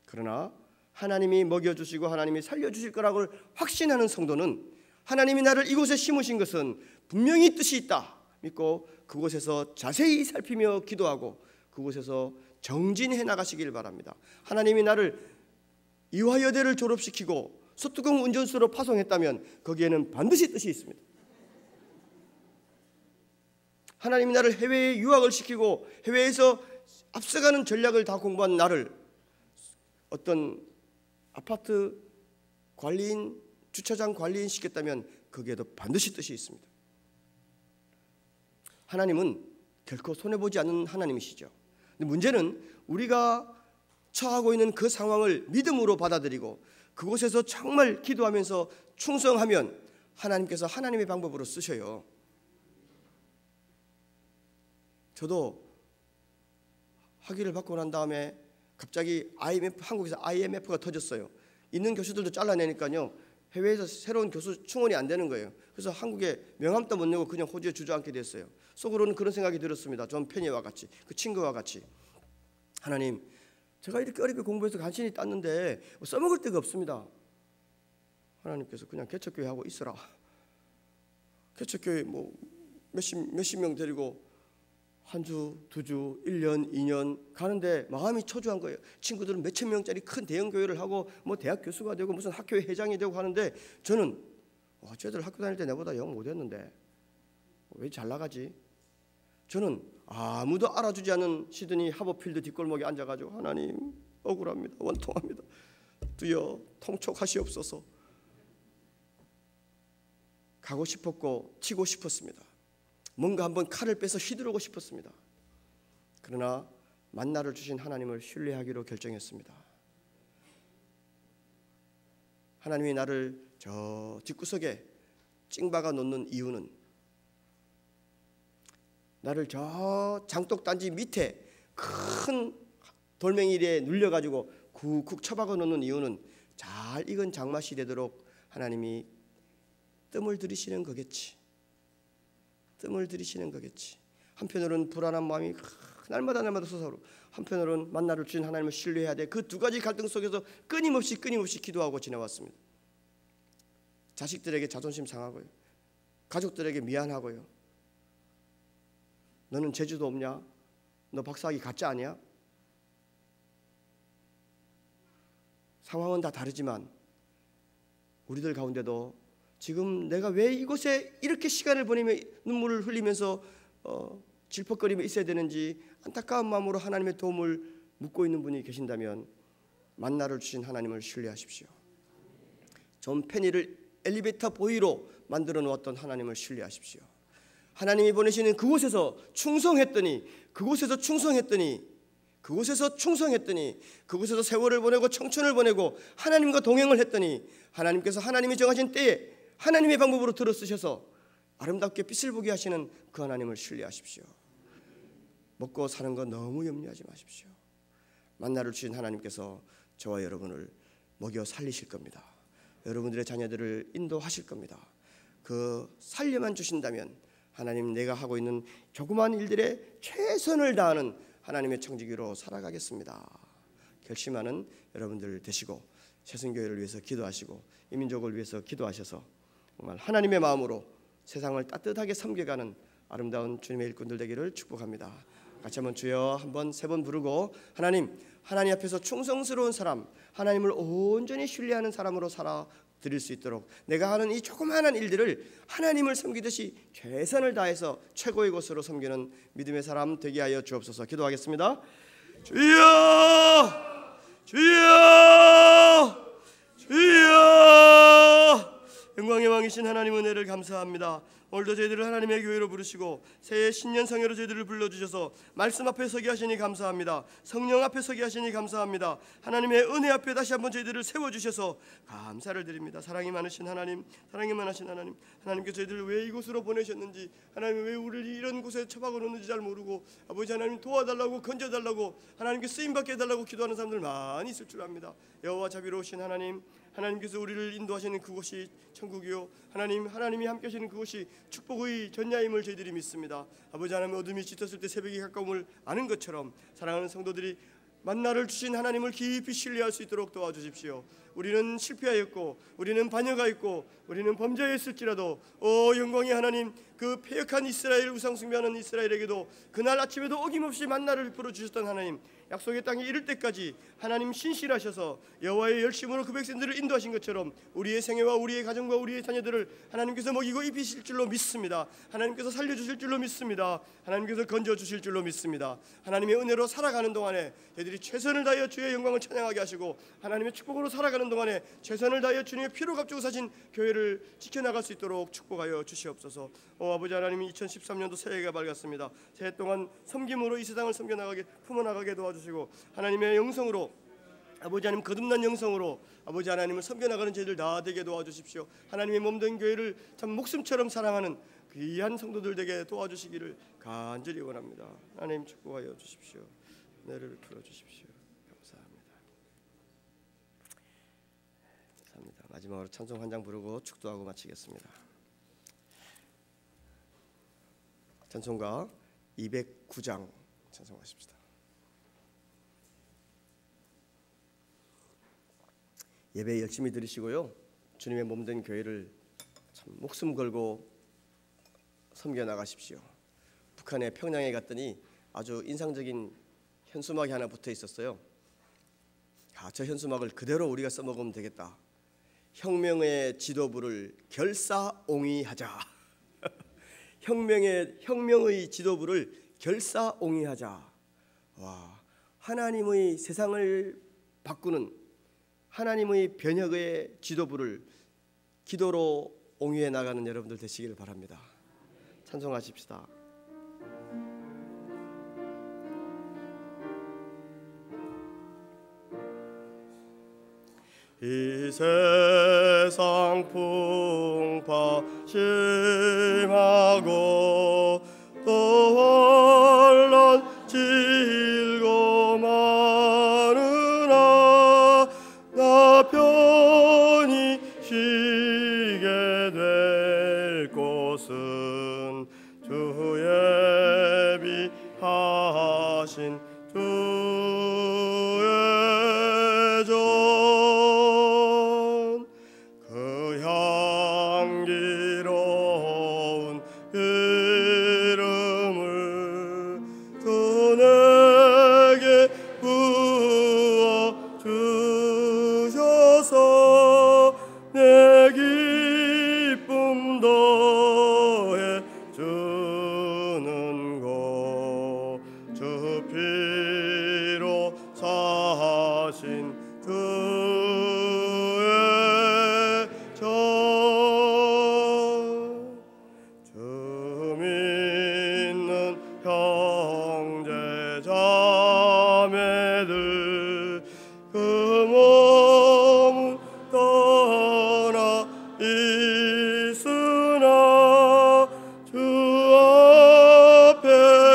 S1: 그러나 하나님이 먹여주시고 하나님이 살려주실 거라고 확신하는 성도는 하나님이 나를 이곳에 심으신 것은 분명히 뜻이 있다 믿고 그곳에서 자세히 살피며 기도하고 그곳에서 정진해 나가시길 바랍니다. 하나님이 나를 이화여대를 졸업시키고 소뚜껑 운전수로 파송했다면 거기에는 반드시 뜻이 있습니다. 하나님이 나를 해외에 유학을 시키고 해외에서 앞서가는 전략을 다 공부한 나를 어떤 아파트 관리인, 주차장 관리인 시켰다면 거기에도 반드시 뜻이 있습니다. 하나님은 결코 손해보지 않는 하나님이시죠. 근데 문제는 우리가 처하고 있는 그 상황을 믿음으로 받아들이고 그곳에서 정말 기도하면서 충성하면 하나님께서 하나님의 방법으로 쓰셔요. 저도 학위를 받고 난 다음에 갑자기 한국에서 IMF가 터졌어요. 있는 교수들도 잘라내니까요, 해외에서 새로운 교수 충원이 안 되는 거예요. 그래서 한국에 명함도 못 내고 그냥 호주에 주저앉게 됐어요. 속으로는 그런 생각이 들었습니다. 전 페니와 같이, 그 친구와 같이, 하나님, 제가 이렇게 어렵게 공부해서 간신히 땄는데 써먹을 데가 없습니다. 하나님께서 그냥 개척교회 하고 있어라. 개척교회 뭐 몇십 명 데리고 한 주, 두 주, 1년, 2년 가는데 마음이 초조한 거예요. 친구들은 몇천 명짜리 큰 대형 교회를 하고 뭐 대학 교수가 되고 무슨 학교회 회장이 되고 하는데 저는 쟤들 학교 다닐 때 내보다 영 못했는데 왜 잘 나가지? 저는 아무도 알아주지 않는 시드니 하버필드 뒷골목에 앉아가지고 하나님 억울합니다. 원통합니다. 주여 통촉하시옵소서. 가고 싶었고 튀고 싶었습니다. 뭔가 한번 칼을 빼서 휘두르고 싶었습니다. 그러나 만나를 주신 하나님을 신뢰하기로 결정했습니다. 하나님이 나를 저 뒷구석에 찡박아 놓는 이유는, 나를 저 장독단지 밑에 큰 돌멩이에 눌려가지고 쿡쿡 쳐박아 놓는 이유는 잘 익은 장맛이 되도록 하나님이 뜸을 들이시는 거겠지. 뜸을 들이시는 거겠지. 한편으로는 불안한 마음이 날마다 솟아오르고, 한편으로는 만나를 주신 하나님을 신뢰해야 돼. 그 두 가지 갈등 속에서 끊임없이 기도하고 지내왔습니다. 자식들에게 자존심 상하고요, 가족들에게 미안하고요. 너는 재주도 없냐? 너 박사학위 가짜 아니야? 상황은 다 다르지만 우리들 가운데도 지금 내가 왜 이곳에 이렇게 시간을 보내며 눈물을 흘리면서 질퍽거리며 있어야 되는지 안타까운 마음으로 하나님의 도움을 묻고 있는 분이 계신다면 만나를 주신 하나님을 신뢰하십시오. 존 페니를 엘리베이터 보이로 만들어 놓았던 하나님을 신뢰하십시오. 하나님이 보내시는 그곳에서 충성했더니 그곳에서 세월을 보내고 청춘을 보내고 하나님과 동행을 했더니 하나님께서 하나님이 정하신 때에 하나님의 방법으로 들어 쓰셔서 아름답게 빛을 보게 하시는 그 하나님을 신뢰하십시오. 먹고 사는 거 너무 염려하지 마십시오. 만나를 주신 하나님께서 저와 여러분을 먹여 살리실 겁니다. 여러분들의 자녀들을 인도하실 겁니다. 그 살려만 주신다면 하나님, 내가 하고 있는 조그마한 일들에 최선을 다하는 하나님의 청지기로 살아가겠습니다. 결심하는 여러분들 되시고, 새순교회를 위해서 기도하시고 이 민족을 위해서 기도하셔서 정말 하나님의 마음으로 세상을 따뜻하게 섬겨가는 아름다운 주님의 일꾼들 되기를 축복합니다. 같이 한번 주여 한번 세 번 부르고, 하나님 앞에서 충성스러운 사람, 하나님을 온전히 신뢰하는 사람으로 살아드릴 수 있도록 내가 하는 이 조그마한 일들을 하나님을 섬기듯이 최선을 다해서 최고의 것으로 섬기는 믿음의 사람 되게 하여 주옵소서. 기도하겠습니다. 주여, 주여, 주여. 영광의 왕이신 하나님, 은혜를 감사합니다. 오늘도 저희들을 하나님의 교회로 부르시고 새해 신년 성회로 저희들을 불러주셔서 말씀 앞에 서게 하시니 감사합니다. 성령 앞에 서게 하시니 감사합니다. 하나님의 은혜 앞에 다시 한번 저희들을 세워주셔서 감사를 드립니다. 사랑이 많으신 하나님, 사랑이 많으신 하나님, 하나님께 저희들을 왜 이곳으로 보내셨는지, 하나님 왜 우리를 이런 곳에 처박아 놓는지 잘 모르고 아버지 하나님 도와달라고, 건져달라고, 하나님께 쓰임받게 해달라고 기도하는 사람들 많이 있을 줄 압니다. 여호와 자비로우신 하나님, 하나님께서 우리를 인도하시는 그곳이 천국이요, 하나님이 함께 하시는 그곳이 축복의 전야임을 저희들이 믿습니다. 아버지 하나님, 어둠이 짙었을 때 새벽이 가까움을 아는 것처럼 사랑하는 성도들이 만나를 주신 하나님을 깊이 신뢰할 수 있도록 도와주십시오. 우리는 실패하였고, 우리는 반역가 있고, 우리는 범죄했을지라도 영광의 하나님, 그 패역한 이스라엘, 우상 숭배하는 이스라엘에게도 그날 아침에도 어김없이 만나를 베풀어 주셨던 하나님, 약속의 땅에 이를 때까지 하나님 신실하셔서 여호와의 열심으로 그 백성들을 인도하신 것처럼 우리의 생애와 우리의 가정과 우리의 자녀들을 하나님께서 먹이고 입히실 줄로 믿습니다. 하나님께서 살려주실 줄로 믿습니다. 하나님께서 건져주실 줄로 믿습니다. 하나님의 은혜로 살아가는 동안에 저희들이 최선을 다하여 주의 영광을 찬양하게 하시고 하나님의 축복으로 살아가는 동안에 최선을 다하여 주님의 피로 값주고 사신 교회를 지켜나갈 수 있도록 축복하여 주시옵소서. 아버지 하나님, 2013년도 새해가 밝았습니다. 새해 동안 섬김으로 이 세상을 섬겨나가게 품어나가게 도와주시고 하나님의 영성으로 아버지 하나님 거듭난 영성으로 아버지 하나님을 섬겨나가는 저희들 다 되게 도와주십시오. 하나님의 몸된 교회를 참 목숨처럼 사랑하는 귀한 성도들 되게 도와주시기를 간절히 원합니다. 하나님 축복하여 주십시오. 은혜를 베풀어 주십시오. 감사합니다. 감사합니다. 마지막으로 찬송 한 장 부르고 축도하고 마치겠습니다. 찬송가 209장 찬송하십시다. 예배 열심히 드리시고요. 주님의 몸된 교회를 참 목숨 걸고 섬겨 나가십시오. 북한의 평양에 갔더니 아주 인상적인 현수막이 하나 붙어 있었어요. 저 현수막을 그대로 우리가 써먹으면 되겠다. 혁명의 지도부를 결사옹위하자. 혁명의 지도부를 결사옹위하자. 와, 하나님의 세상을 바꾸는 하나님의 변혁의 지도부를 기도로 옹위해 나가는 여러분들 되시기를 바랍니다. 찬송하십시다. 이 세상 풍파 심하고 또 혼란 질고 많으나 나 편히 쉬게 될 곳은 주의 비하신 주의 전 그 향기로운 이름을 주 내게 부어 주셔서 내 기쁨 더해 주는 것 주 피로 사신 주의 전 주 믿는 형제 자매들 그 몸은 떠나 있으나 주 앞에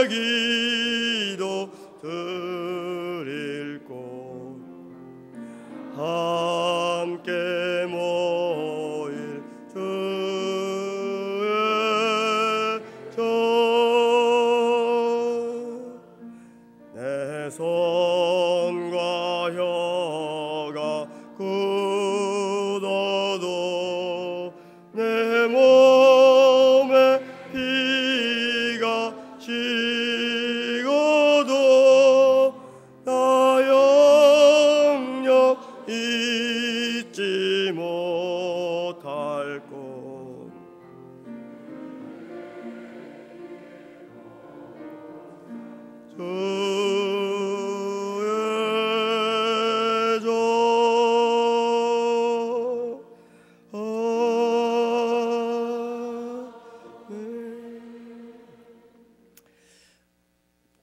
S1: 기도 드릴 곳 함께 모일 주의 전 내 손과 혀가 굳어도 내 몸에 피가 식어도 나 영영 잊지 못할 것 주의 전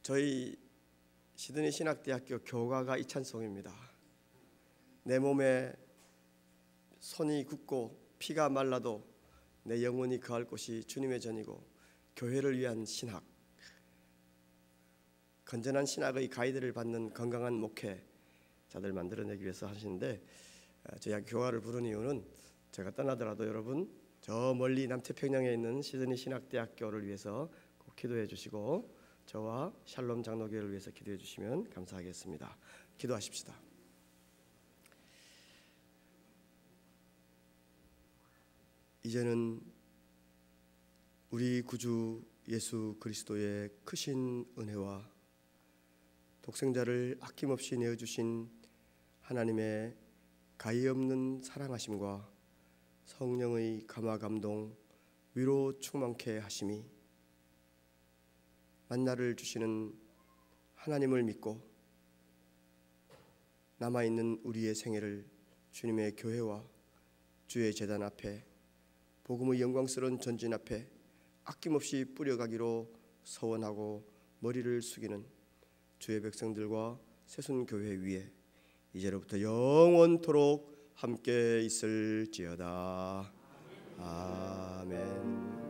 S1: 저희 시드니 신학대학교 교가가 이 찬송입니다. 내 몸에 손이 굳고 피가 말라도 내 영혼이 거할 곳이 주님의 전이고 교회를 위한 신학, 건전한 신학의 가이드를 받는 건강한 목회자들 만들어내기 위해서 하시는데 저희 교가를 부른 이유는 제가 떠나더라도 여러분 저 멀리 남태평양에 있는 시드니 신학대학교를 위해서 꼭 기도해 주시고 저와 샬롬 장로교회를 위해서 기도해 주시면 감사하겠습니다. 기도하십시다. 이제는 우리 구주 예수 그리스도의 크신 은혜와 독생자를 아낌없이 내어주신 하나님의 가히 없는 사랑하심과 성령의 감화 감동 위로 충만케 하심이 만나를 주시는 하나님을 믿고 남아있는 우리의 생애를 주님의 교회와 주의 제단 앞에 복음의 영광스러운 전진 앞에 아낌없이 뿌려가기로 서원하고 머리를 숙이는 주의 백성들과 새순교회 위에 이제로부터 영원토록 함께 있을지어다. 아멘.